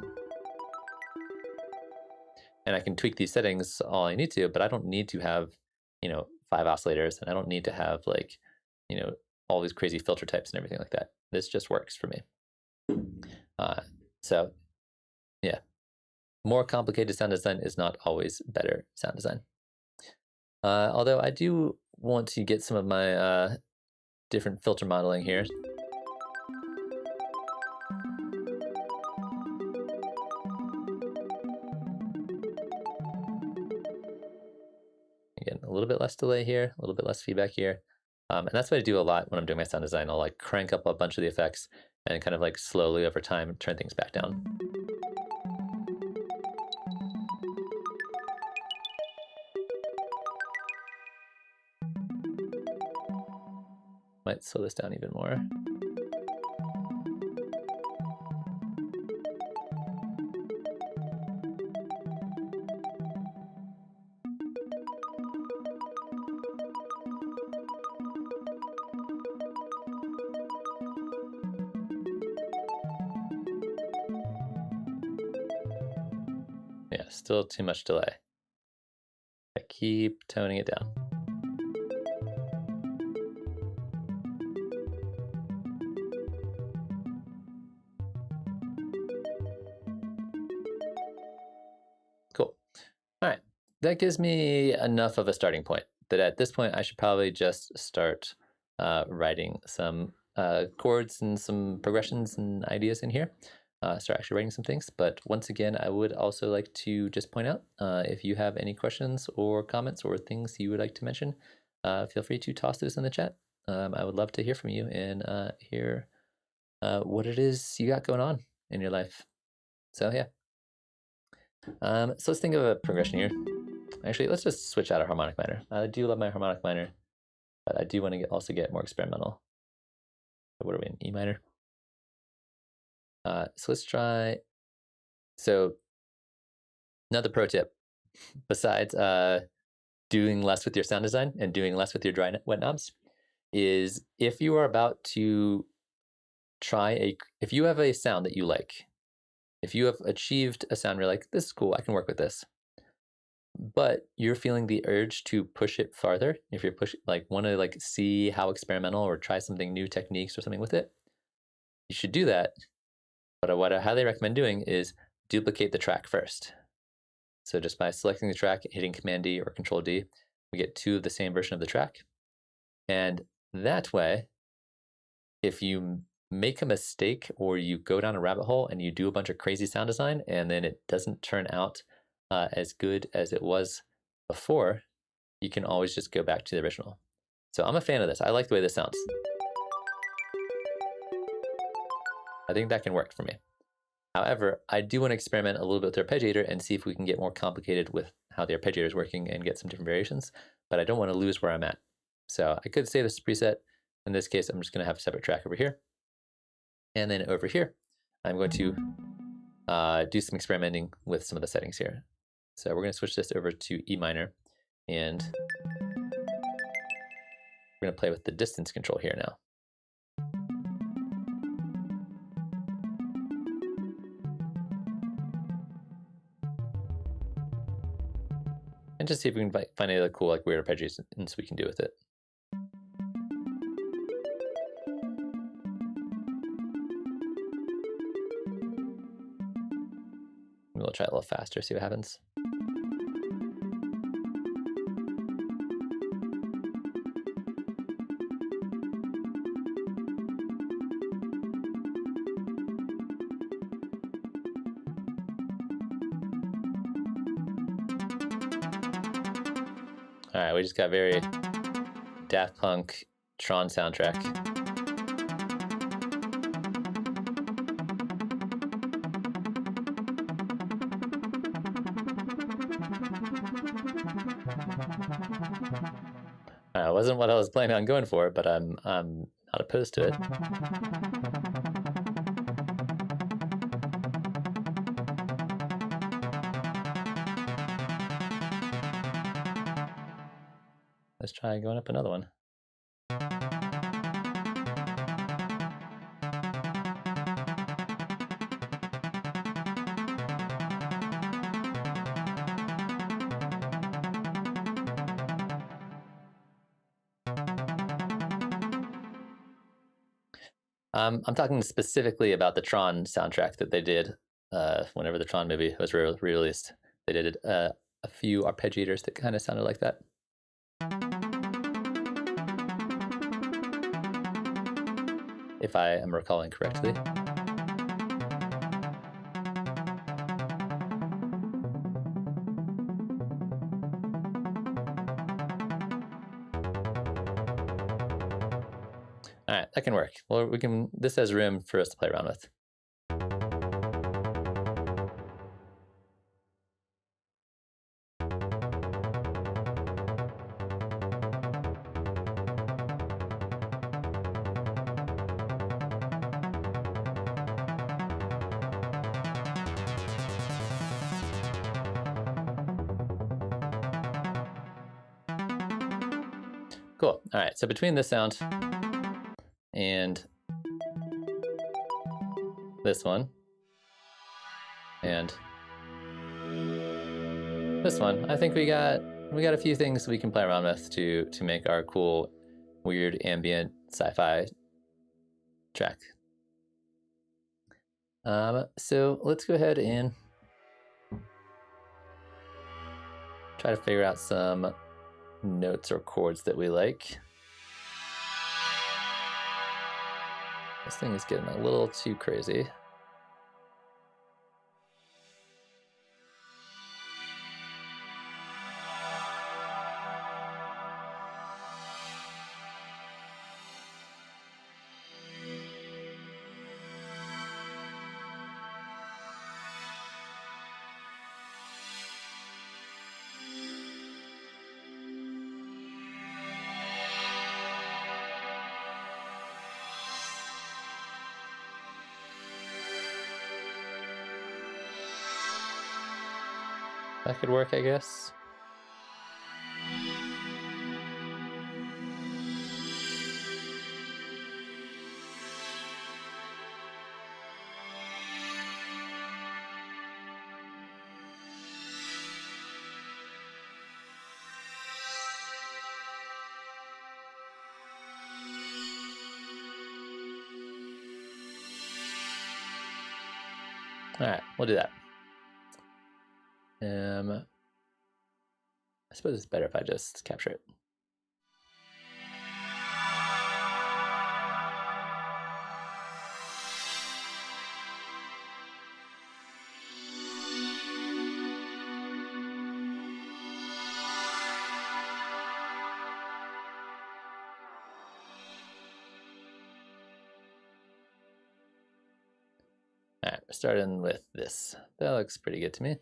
And I can tweak these settings all I need to, but I don't need to have, 5 oscillators, and I don't need to have like, all these crazy filter types and everything like that. This just works for me. So yeah, more complicated sound design is not always better sound design. Although I do want to get some of my different filter modeling here. Again, a little bit less delay here, a little bit less feedback here. And that's what I do a lot when I'm doing my sound design. I'll like crank up a bunch of the effects and kind of like slowly over time turn things back down. Might slow this down even more. Yeah, still too much delay. I keep toning it down. Cool. All right, that gives me enough of a starting point that at this point I should probably just start writing some chords and some progressions and ideas in here. Start actually writing some things. But once again, I would also like to just point out, if you have any questions or comments or things you would like to mention, feel free to toss those in the chat. I would love to hear from you and hear what it is you got going on in your life. So yeah. So let's think of a progression here. Actually, let's just switch out our harmonic minor. I do love my harmonic minor, but I do want to also get more experimental. What are we in? E minor? So let's try. So another pro tip, besides doing less with your sound design and doing less with your dry wet knobs, is if you are about to if you have a sound that you like, if you have achieved a sound you're like, this is cool, I can work with this, but you're feeling the urge to push it farther, if you're want to like see how experimental or try something new techniques or something with it, you should do that. But what I highly recommend doing is duplicate the track first. So just by selecting the track, hitting Command D or Control D, we get 2 of the same version of the track. And that way, if you make a mistake or you go down a rabbit hole and you do a bunch of crazy sound design and then it doesn't turn out as good as it was before, you can always just go back to the original. So I'm a fan of this. I like the way this sounds. I think that can work for me. However, I do want to experiment a little bit with the arpeggiator and see if we can get more complicated with how the arpeggiator is working and get some different variations, but I don't want to lose where I'm at. So I could save this preset. In this case, I'm just going to have a separate track over here. And then over here, I'm going to do some experimenting with some of the settings here. So we're going to switch this over to E minor, and we're going to play with the distance control here now. And just see if we can find any other cool, like, weird arpeggios we can do with it. We'll try it a little faster, see what happens. All right, we just got very Daft Punk Tron soundtrack. It wasn't what I was planning on going for, but I'm not opposed to it. Let's try going up another one. I'm talking specifically about the Tron soundtrack that they did whenever the Tron movie was released. They did a few arpeggiators that kind of sounded like that. If I am recalling correctly. All right, that can work. Well, this has room for us to play around with. Cool. All right, so between this sound and this one and this one, I think we got a few things we can play around with to make our cool, weird ambient sci-fi track. So let's go ahead and try to figure out some notes or chords that we like. This thing is getting a little too crazy. That could work, I guess. All right, we'll do that. I suppose it's better if I just capture it. All right, we're starting with this. That looks pretty good to me.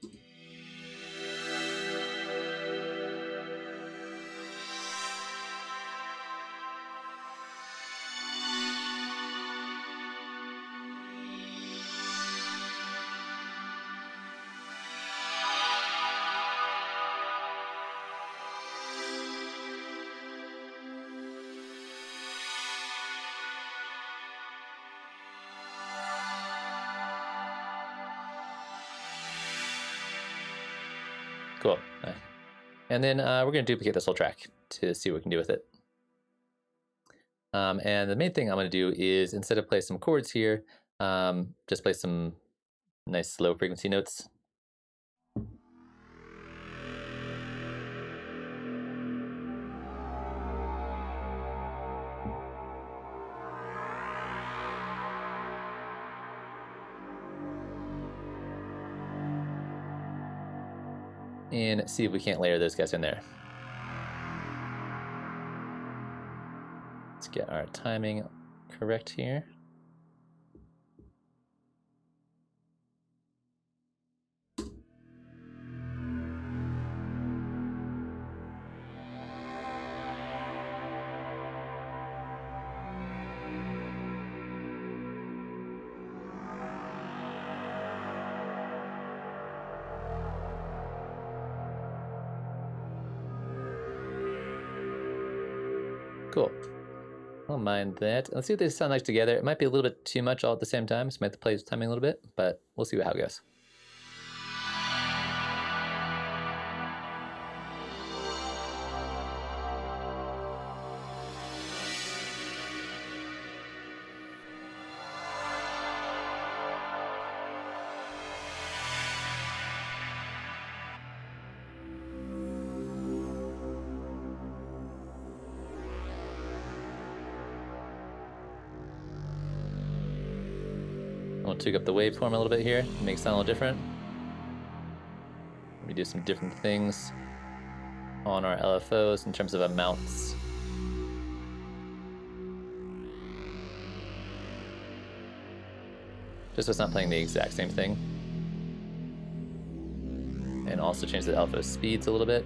Cool. And then we're going to duplicate this whole track to see what we can do with it. And the main thing I'm going to do is, instead of play some chords here, just play some nice low frequency notes. And see if we can't layer those guys in there. Let's get our timing correct here. Cool. I don't mind that. Let's see what they sound like together. It might be a little bit too much all at the same time, so I might have to play with timing a little bit, but we'll see how it goes. We'll tweak up the waveform a little bit here, make it sound a little different. We do some different things on our LFOs in terms of amounts. Just so it's not playing the exact same thing. And also change the LFO speeds a little bit.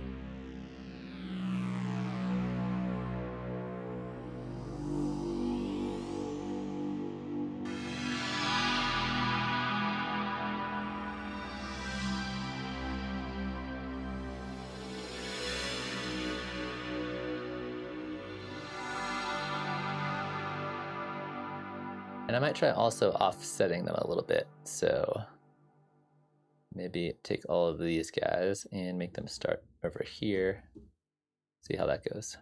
And I might try also offsetting them a little bit. So maybe take all of these guys and make them start over here. See how that goes.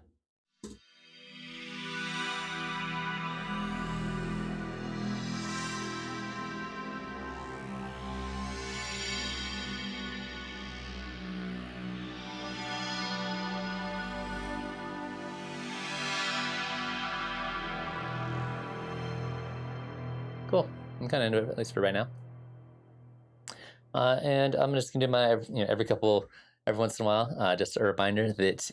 Cool. I'm kind of into it, at least for right now. And I'm just gonna do my, every once in a while, just a reminder that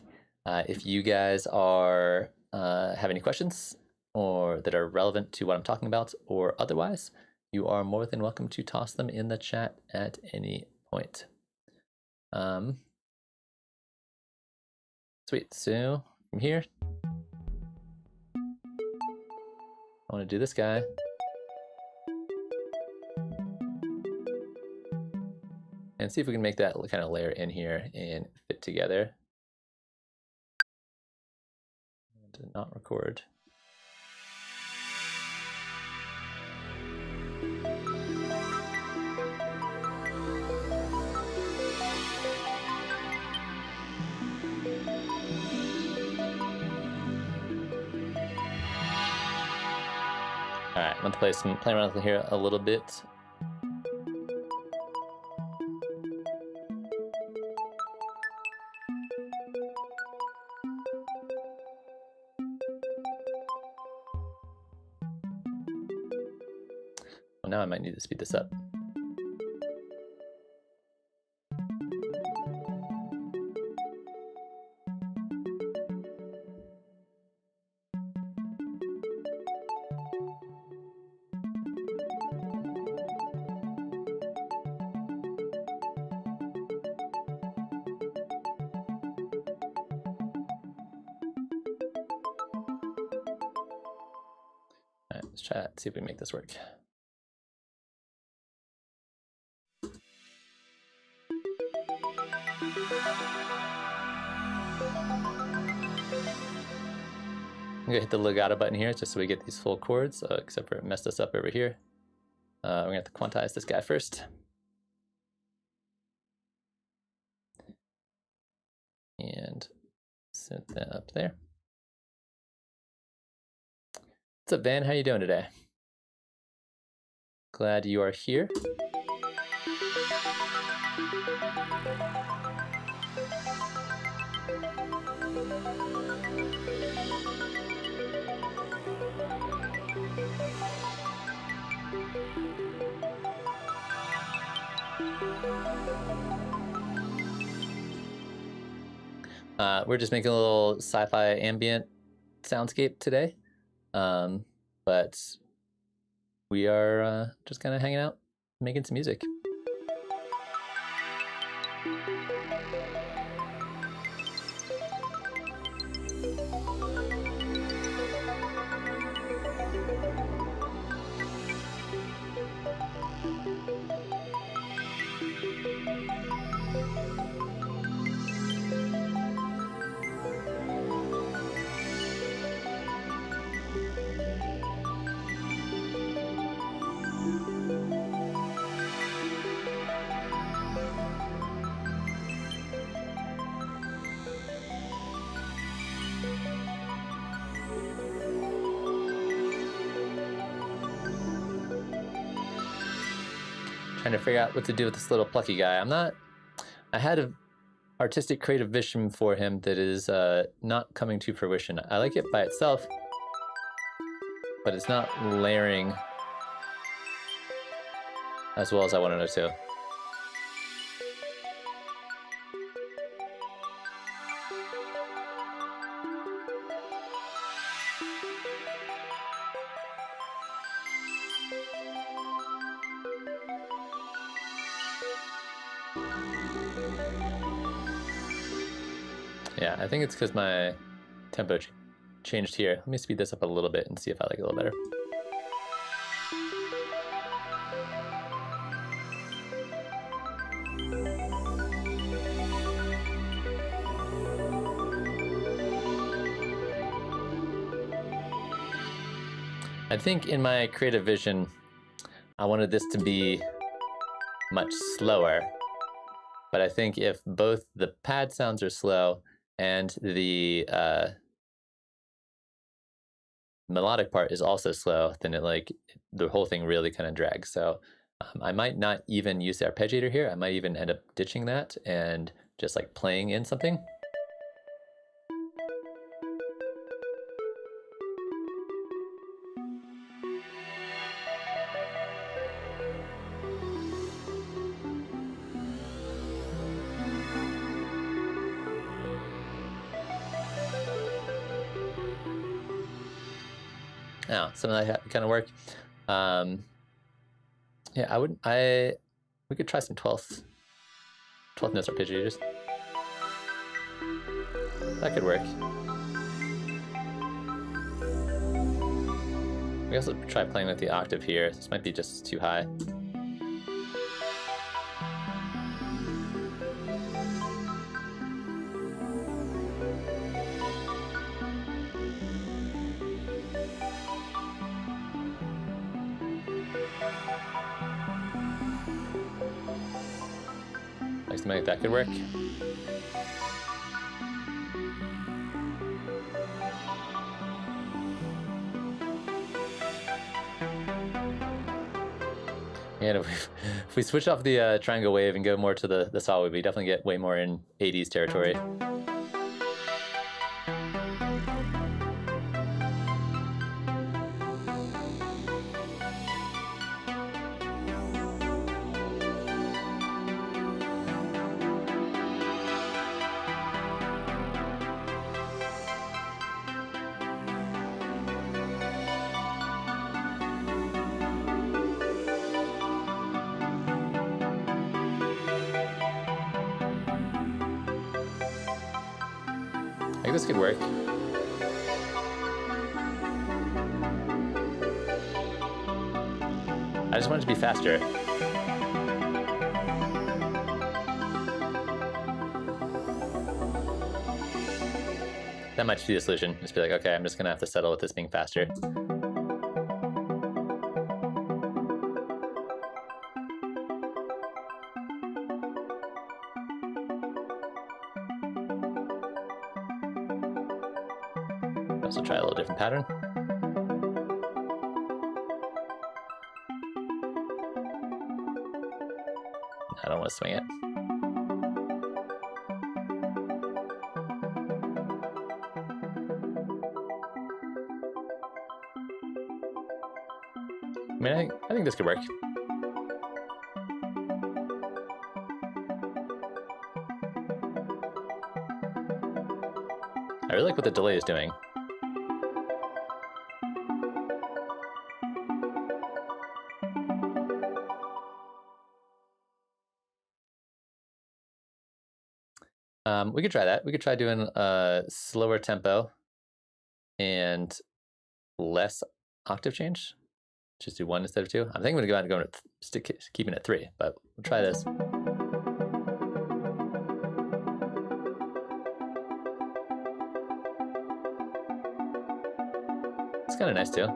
if you guys are have any questions or that are relevant to what I'm talking about or otherwise, you are more than welcome to toss them in the chat at any point. Sweet. So from here, I want to do this guy. And see if we can make that kind of layer in here and fit together. And not record. All right, I'm gonna play around with here a little bit. Well, now I might need to speed this up. All right, let's try that, see if we can make this work. I'm gonna hit the legato button here just so we get these full chords, except for it messed us up over here. We're gonna have to quantize this guy first. and set that up there. What's up, Van? How you doing today? Glad you are here. We're just making a little sci-fi ambient soundscape today, but we are just kind of hanging out, making some music. Trying to figure out what to do with this little plucky guy. I had an artistic creative vision for him that is not coming to fruition. I like it by itself, but it's not layering as well as I wanted it to. Yeah, I think it's because my tempo changed here. Let me speed this up a little bit and see if I like it a little better. I think in my creative vision, I wanted this to be much slower, but I think if both the pad sounds are slow and the melodic part is also slow, then the whole thing really kind of drags. So I might not even use the arpeggiator here. I might even end up ditching that and just like playing in something. Yeah, something like that kind of work. Yeah, we could try some 12th notes arpeggiators. That could work. We also try playing with the octave here. This might be just too high. Like something like that could work. And if we switch off the triangle wave and go more to the saw wave, we definitely get way more in 80s territory. I think this could work. I just want it to be faster. That might just be the solution. Just be like, okay, I'm just gonna have to settle with this being faster. Also try a little different pattern. I don't want to swing it. I mean, I think this could work. I really like what the delay is doing. We could try that. We could try doing a slower tempo and less octave change. Just do 1 instead of 2. I'm thinking I'm going to go ahead and go keeping it 3, but we'll try this. It's kind of nice too.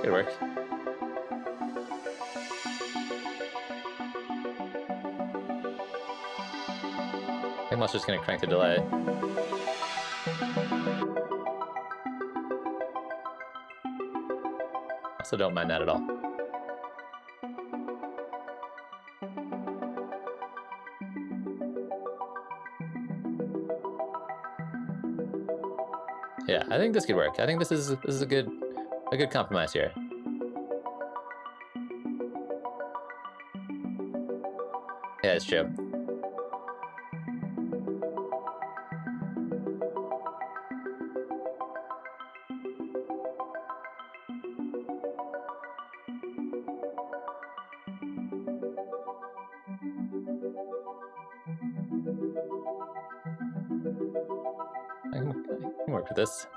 Good work. I think I'm just going to crank the delay. Also don't mind that at all. Yeah, I think this could work. I think this is a good compromise here. Yeah, it's true. I can work with this.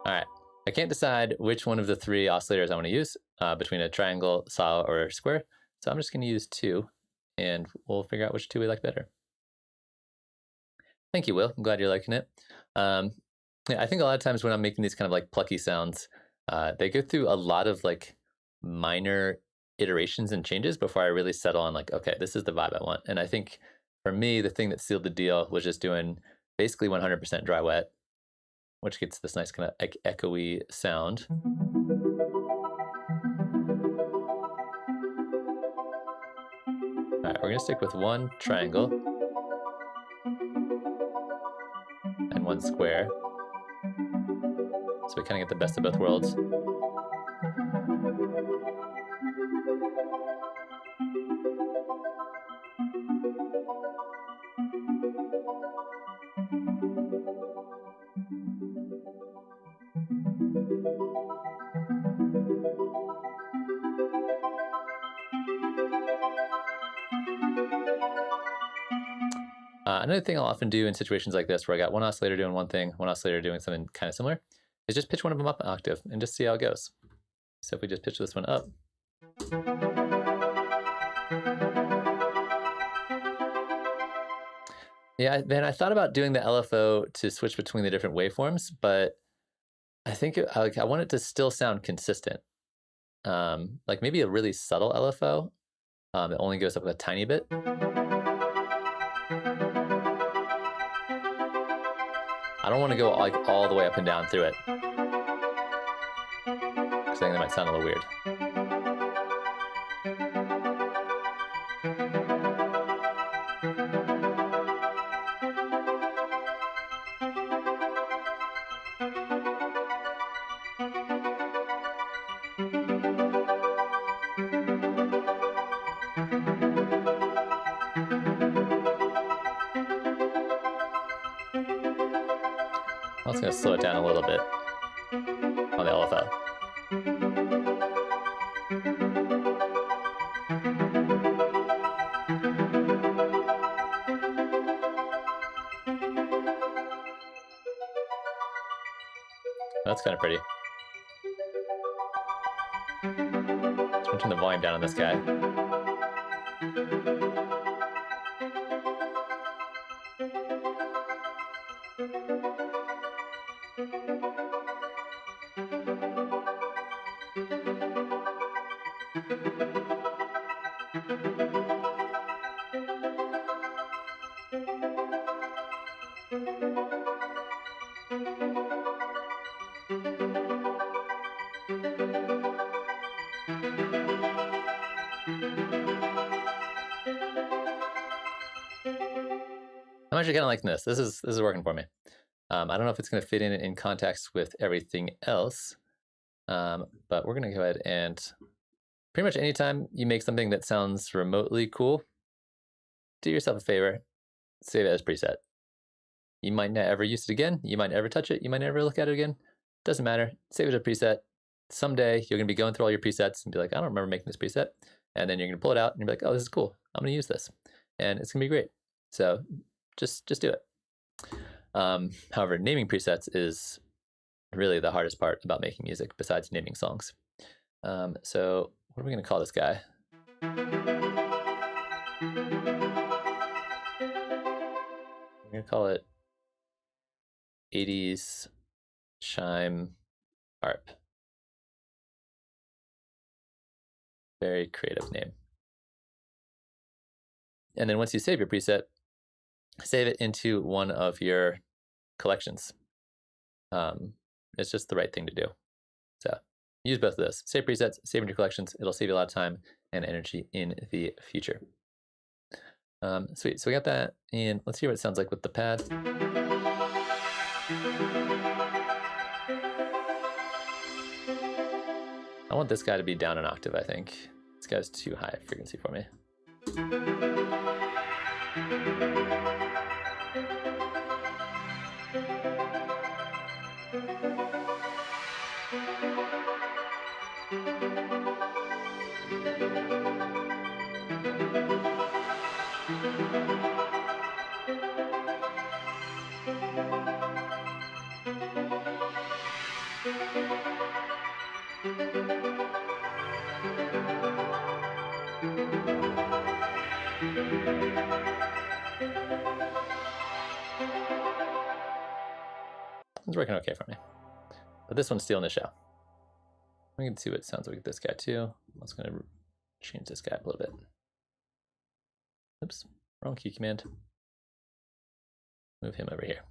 All right. I can't decide which one of the 3 oscillators I want to use between a triangle, saw, or square. So I'm just going to use 2, and we'll figure out which 2 we like better. Thank you, Will. I'm glad you're liking it. Yeah, I think a lot of times when I'm making these kind of like plucky sounds, they go through a lot of like minor iterations and changes before I really settle on like, okay, this is the vibe I want. And I think for me, the thing that sealed the deal was just doing basically 100% dry wet, which gets this nice kind of echoey sound. All right, we're gonna stick with 1 triangle and 1 square. So we kind of get the best of both worlds. Another thing I'll often do in situations like this, where I got 1 oscillator doing one thing, 1 oscillator doing something kind of similar, is just pitch one of them up an octave and just see how it goes. So if we just pitch this one up. Yeah, then I thought about doing the LFO to switch between the different waveforms, but I think I want it to still sound consistent. Like maybe a really subtle LFO that only goes up a tiny bit. I don't want to go like all the way up and down through it, because I think that might sound a little weird. I'm just going to slow it down a little bit on the LFO. That's kind of pretty. Let's turn the volume down on this guy. I'm actually kind of liking this. This is working for me. I don't know if it's going to fit in context with everything else, but we're going to go ahead and pretty much anytime you make something that sounds remotely cool, do yourself a favor, save it as preset. You might not ever use it again. You might never touch it. You might never look at it again. Doesn't matter. Save it as a preset. Someday you're going to be going through all your presets and be like, I don't remember making this preset. And then you're going to pull it out and you're like, oh, this is cool. I'm going to use this. And it's going to be great. So just do it. However, naming presets is really the hardest part about making music besides naming songs. So what are we going to call this guy? We're going to call it 80s Chime Harp. Very creative name. And then once you save your preset, save it into one of your collections. It's just the right thing to do. So use both of those. Save presets, save in your collections. It'll save you a lot of time and energy in the future. Sweet. So we got that, and let's hear what it sounds like with the pad. I want this guy to be down an octave, I think. This guy's too high frequency for me. It's working okay for me. But this one's stealing the show. We can see what it sounds like with this guy too. I'm just going to change this guy up a little bit. Oops, wrong key command. Move him over here.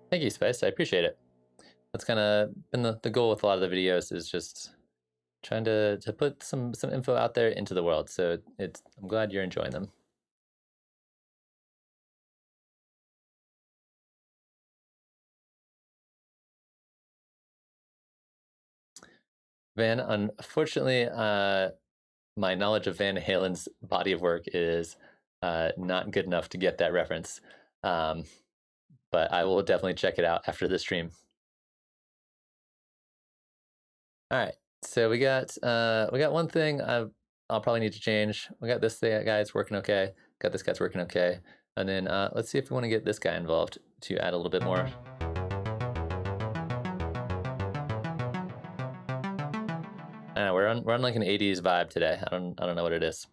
Thank you, Spice. I appreciate it. That's kind of been the goal with a lot of the videos, is just trying to put some info out there into the world. So I'm glad you're enjoying them. Van, unfortunately, my knowledge of Van Halen's body of work is not good enough to get that reference. But I will definitely check it out after the stream. All right, so we got one thing I'll probably need to change. We got this guy's working okay. Got this guy's working okay. And then let's see if we want to get this guy involved to add a little bit more. I don't know, we're on like an 80s vibe today. I don't know what it is.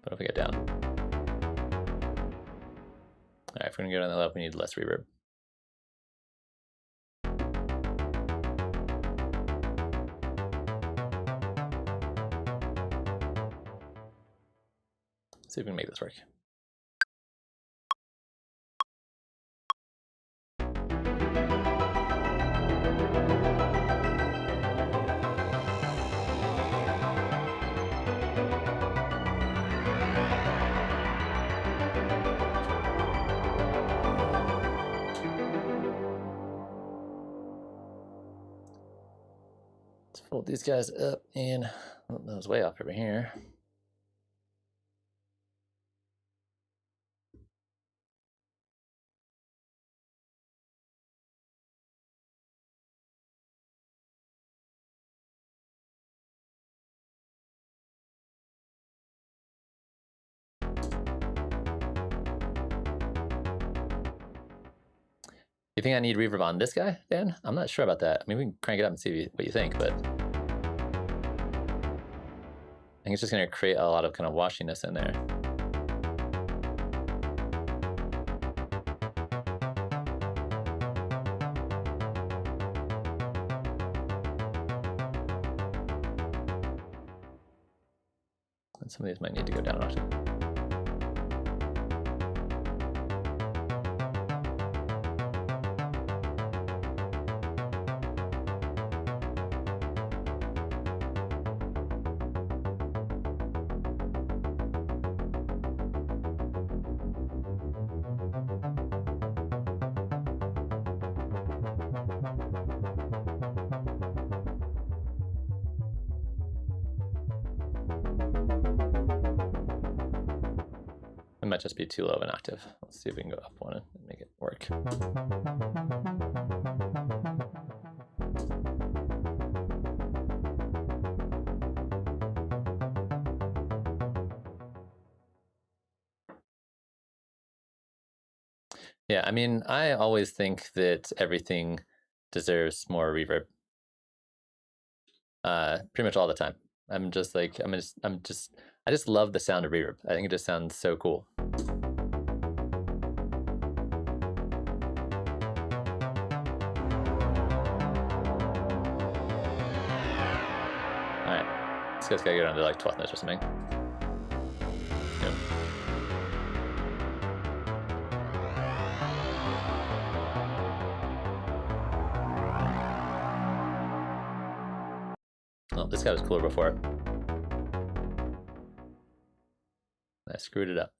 But if we get down. All right, if we're gonna go down the level, we need less reverb. See if we can make this work. hold these guys up and oh, that was way off over here. You think I need reverb on this guy, Dan? I'm not sure about that. I mean, we can crank it up and see what you think, but I think it's just going to create a lot of kind of washiness in there. And some of these might need to go down an octave. It might just be too low of an octave. Let's see if we can go up one and make it work. Yeah, I mean, I always think that everything deserves more reverb. Pretty much all the time. I'm just like, I just love the sound of reverb. I think it just sounds so cool. All right, this guy's gotta go down to like 12th notes or something. Yep. Oh, this guy was cooler before. I screwed it up.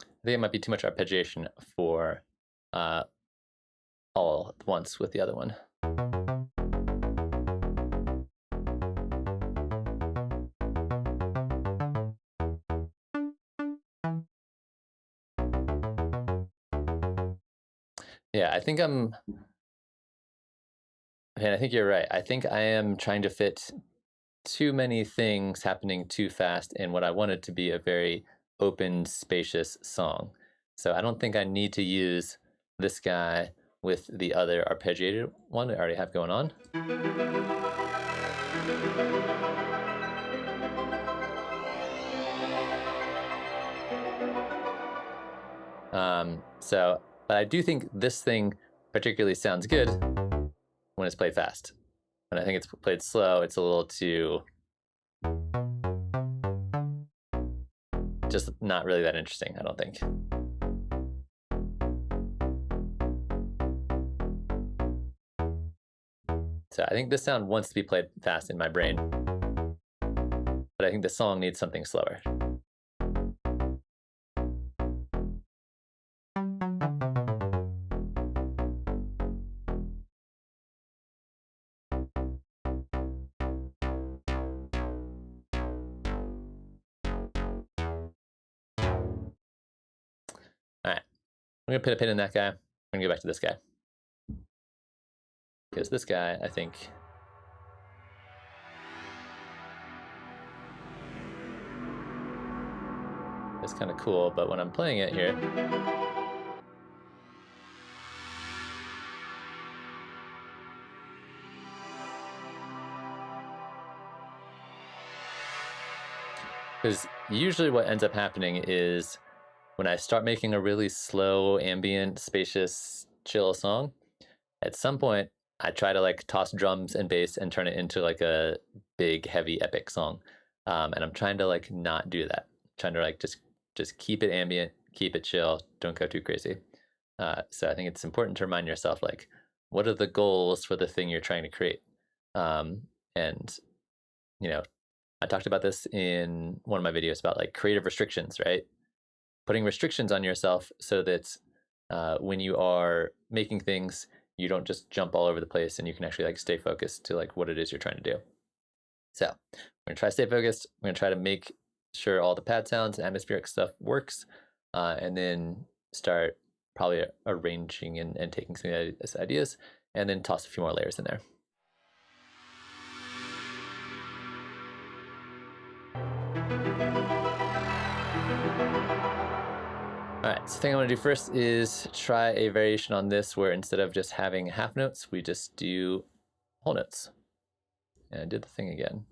I think it might be too much arpeggiation for all at once with the other one. Yeah, I think I think you're right. I think I am trying to fit too many things happening too fast in what I wanted to be a very open, spacious song. So I don't think I need to use this guy with the other arpeggiated one I already have going on. But I do think this thing particularly sounds good when it's played fast. When I think it's played slow, it's a little too just not really that interesting, I don't think. So I think this sound wants to be played fast in my brain, but I think the song needs something slower. All right, I'm gonna put a pin in that guy. I'm gonna go back to this guy. Because this guy, I think, is kind of cool, but when I'm playing it here, Because usually what ends up happening is when I start making a really slow, ambient, spacious, chill song, at some point I try to like toss drums and bass and turn it into like a big, heavy, epic song. And I'm trying to like not do that. Trying to like just keep it ambient, keep it chill, don't go too crazy. So I think it's important to remind yourself like, what are the goals for the thing you're trying to create? And you know, I talked about this in one of my videos about like creative restrictions, right? Putting restrictions on yourself so that when you are making things, you don't just jump all over the place and you can actually like stay focused to like what it is you're trying to do. So we're gonna try to stay focused. We're gonna try to make sure all the pad sounds and atmospheric stuff works, and then start probably arranging and taking some of these ideas, and then toss a few more layers in there. All right, so the thing I want to do first is try a variation on this where instead of just having half notes, we just do whole notes. And I did the thing again.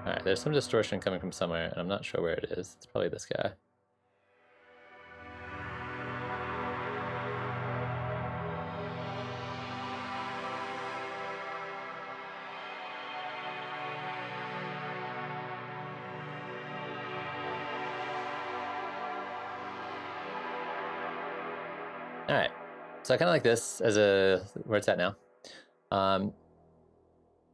All right, there's some distortion coming from somewhere, and I'm not sure where it is. It's probably this guy. All right, so I kind of like this as where it's at now.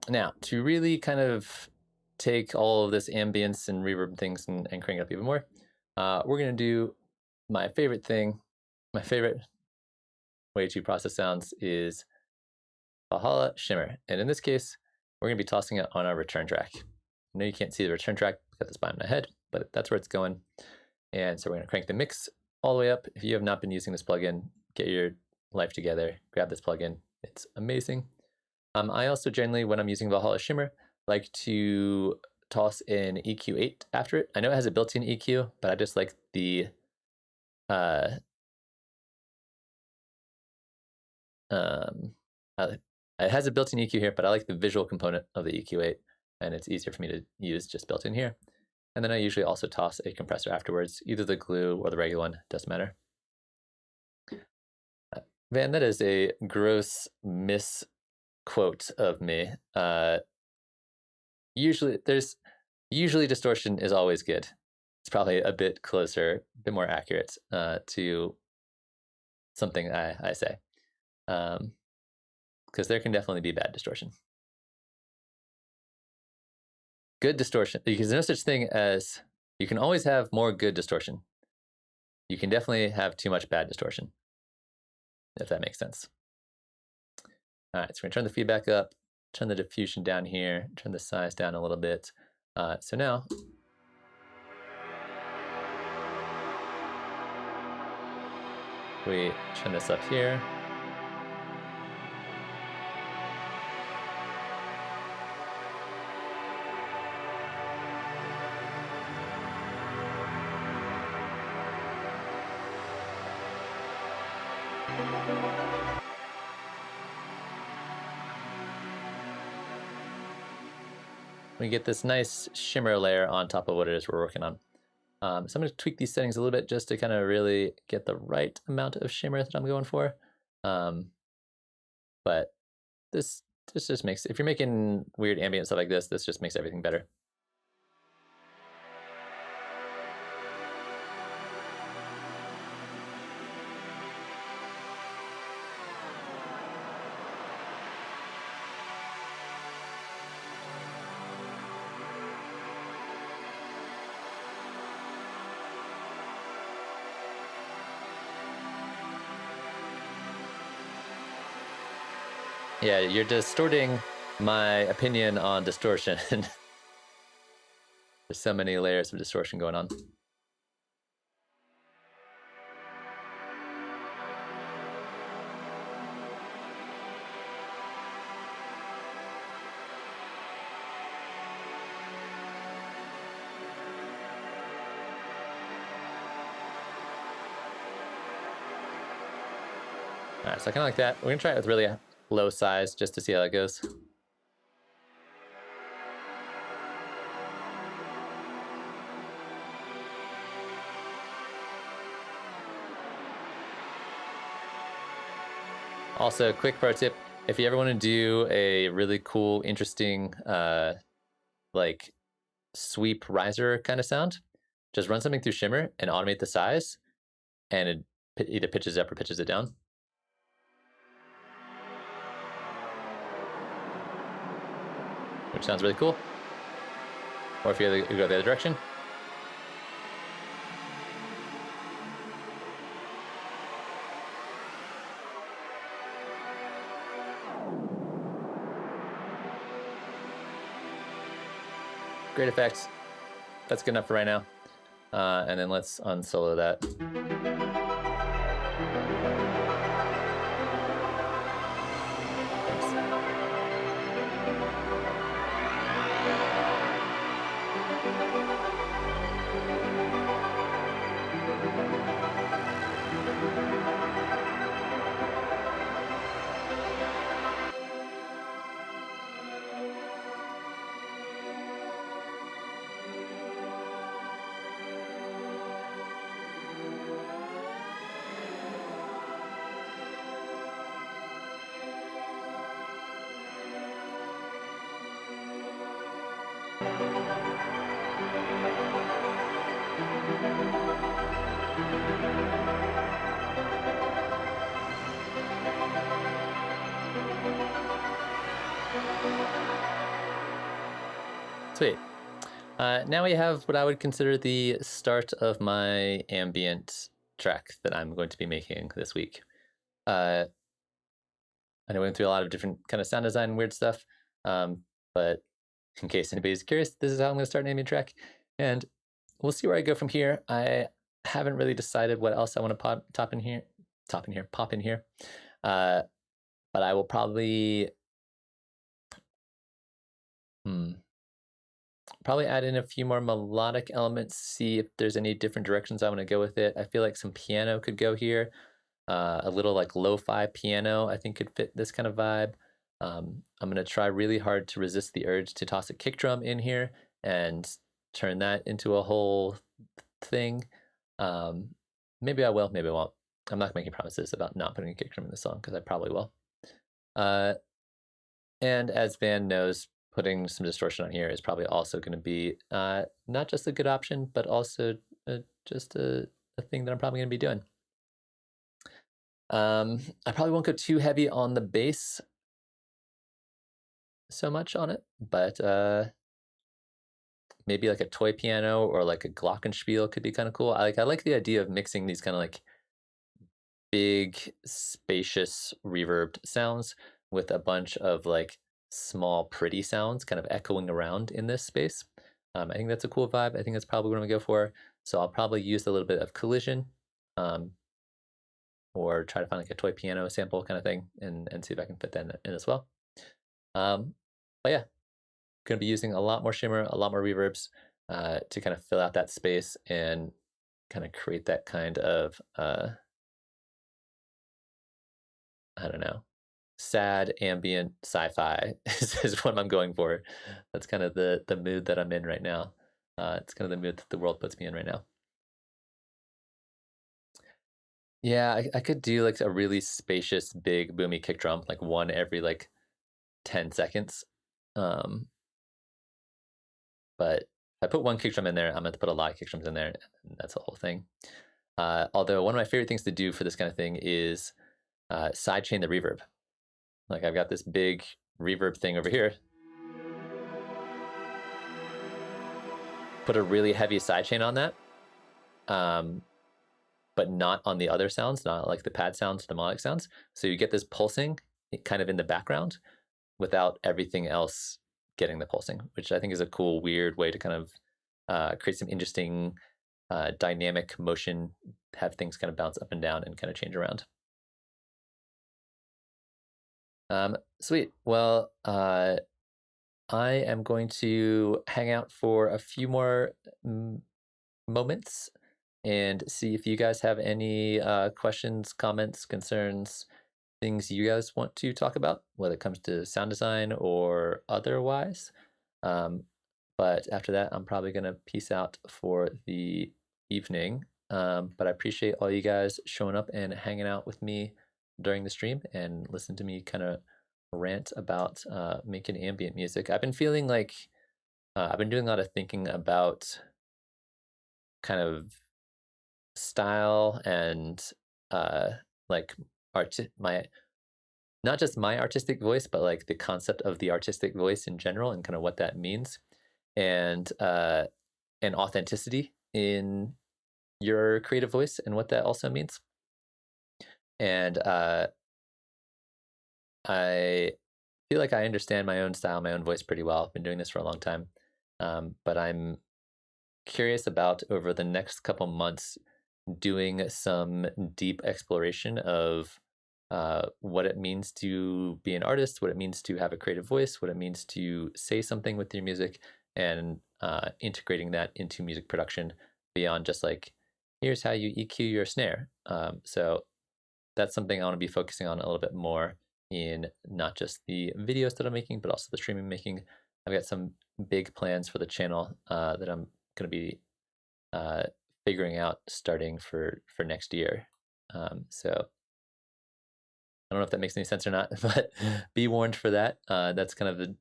Now, to really kind of take all of this ambience and reverb things and crank it up even more, we're going to do my favorite thing. My favorite way to process sounds is Valhalla Shimmer. And in this case, we're going to be tossing it on our return track. I know you can't see the return track, I've got this behind my head, but that's where it's going. And so we're going to crank the mix all the way up. If you have not been using this plugin, get your life together, grab this plugin. It's amazing. I also generally, when I'm using Valhalla Shimmer, like to toss an EQ8 after it. I know it has a built-in EQ, but I just like the it has a built-in EQ here, but I like the visual component of the EQ8, and it's easier for me to use just built in here. And then I usually also toss a compressor afterwards, either the glue or the regular one, doesn't matter. Van, that is a gross misquote of me. Usually distortion is always good. It's probably a bit closer, a bit more accurate to something I say. Because there can definitely be bad distortion. Good distortion, because there's no such thing as, you can always have more good distortion. You can definitely have too much bad distortion, if that makes sense. All right, so we're gonna turn the feedback up, turn the diffusion down here, turn the size down a little bit. So now, we turn this up here. We get this nice shimmer layer on top of what it is we're working on. So I'm going to tweak these settings a little bit just to kind of really get the right amount of shimmer that I'm going for. But this just makes, if you're making weird ambient stuff like this just makes everything better. Yeah, you're distorting my opinion on distortion. There's so many layers of distortion going on. All right, so I kind of like that. We're gonna try it with really low size just to see how that goes. Also, quick pro tip, if you ever want to do a really cool, interesting, like sweep riser kind of sound, just run something through Shimmer and automate the size, and it either pitches up or pitches it down. Which sounds really cool. Or if you go the other direction. Great effects. That's good enough for right now. And then let's unsolo that. Sweet. Now we have what I would consider the start of my ambient track that I'm going to be making this week. I know we went through a lot of different kind of sound design weird stuff, but in case anybody's curious, this is how I'm going to start an ambient track, and we'll see where I go from here. I haven't really decided what else I want to pop in here. But I will probably add in a few more melodic elements, see if there's any different directions I want to go with it. I feel like some piano could go here. A little like lo-fi piano I think could fit this kind of vibe. I'm going to try really hard to resist the urge to toss a kick drum in here and turn that into a whole thing. Maybe I will, maybe I won't. I'm not making promises about not putting a kick drum in the song because I probably will. And as Van knows, putting some distortion on here is probably also going to be not just a good option, but also just a thing that I'm probably going to be doing. I probably won't go too heavy on the bass so much on it, but maybe like a toy piano or like a glockenspiel could be kind of cool. I like the idea of mixing these kind of like big, spacious, reverbed sounds with a bunch of like small, pretty sounds kind of echoing around in this space. I think that's a cool vibe. I think that's probably what I'm gonna go for. So I'll probably use a little bit of collision, or try to find like a toy piano sample kind of thing, and see if I can fit that in as well. But yeah, gonna be using a lot more shimmer, a lot more reverbs to kind of fill out that space and kind of create that kind of I don't know, sad ambient sci-fi is what I'm going for. That's kind of the mood that I'm in right now. It's kind of the mood that the world puts me in right now. Yeah, I could do like a really spacious, big, boomy kick drum, like one every like 10 seconds. Um, but if I put one kick drum in there, I'm going to put a lot of kick drums in there, and that's the whole thing. Although one of my favorite things to do for this kind of thing is sidechain the reverb. Like I've got this big reverb thing over here. Put a really heavy sidechain on that, but not on the other sounds, not like the pad sounds, the melodic sounds. So you get this pulsing kind of in the background without everything else getting the pulsing, which I think is a cool, weird way to kind of create some interesting dynamic motion, have things kind of bounce up and down and kind of change around. Sweet. Well, I am going to hang out for a few more moments and see if you guys have any questions, comments, concerns, things you guys want to talk about, whether it comes to sound design or otherwise. But after that, I'm probably going to peace out for the evening. But I appreciate all you guys showing up and hanging out with me during the stream and listen to me kind of rant about making ambient music. I've been feeling like I've been doing a lot of thinking about kind of style and like my not just my artistic voice, but like the concept of the artistic voice in general and kind of what that means, and authenticity in your creative voice and what that also means. And I feel like I understand my own style, my own voice pretty well. I've been doing this for a long time, but I'm curious about over the next couple months doing some deep exploration of what it means to be an artist, what it means to have a creative voice, what it means to say something with your music, and integrating that into music production beyond just like, here's how you EQ your snare. So that's something I want to be focusing on a little bit more in not just the videos that I'm making, but also the streaming I'm making. I've got some big plans for the channel that I'm going to be figuring out starting for next year. So I don't know if that makes any sense or not, but be warned for that. That's kind of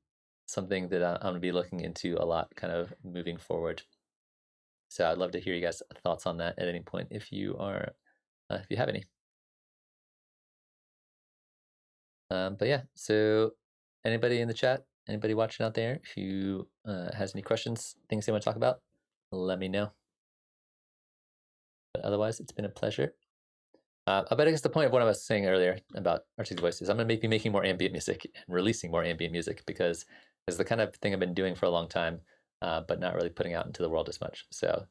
something that I'm going to be looking into a lot, kind of moving forward. So I'd love to hear you guys' thoughts on that at any point if you have any. But yeah, so anybody in the chat, anybody watching out there, who has any questions, things they want to talk about, let me know. But otherwise, it's been a pleasure. But I guess the point of what I was saying earlier about artistic voices, I'm going to be making more ambient music and releasing more ambient music because it's the kind of thing I've been doing for a long time, but not really putting out into the world as much. So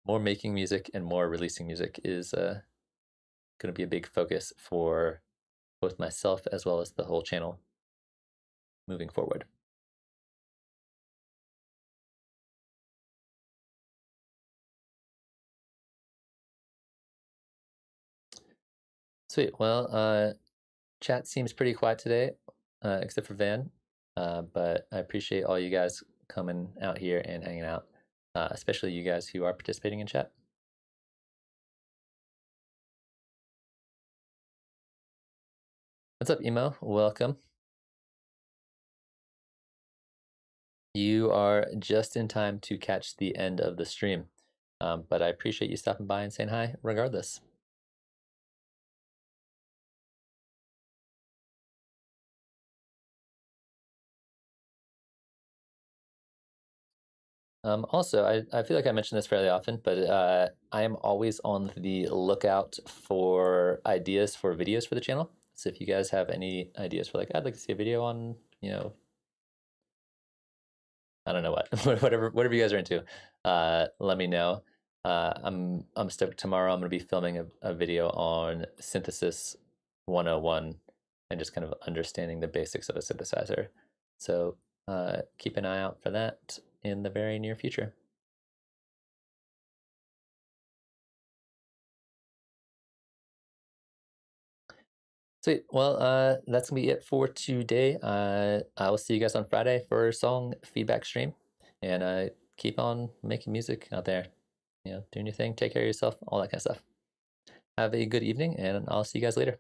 more making music and more releasing music is going to be a big focus for both myself as well as the whole channel moving forward. Sweet. Well, chat seems pretty quiet today, except for Van. But I appreciate all you guys coming out here and hanging out, especially you guys who are participating in chat. What's up, Emo? Welcome. You are just in time to catch the end of the stream, but I appreciate you stopping by and saying hi regardless. Also, I feel like I mention this fairly often, but I am always on the lookout for ideas for videos for the channel. So if you guys have any ideas for like, I'd like to see a video on, I don't know what, whatever you guys are into, let me know. I'm stoked. Tomorrow I'm going to be filming a video on synthesis 101 and just kind of understanding the basics of a synthesizer. So keep an eye out for that in the very near future. Sweet. Well, that's gonna be it for today. I will see you guys on Friday for a song feedback stream, and keep on making music out there. Doing your thing. Take care of yourself. All that kind of stuff. have a good evening, and I'll see you guys later.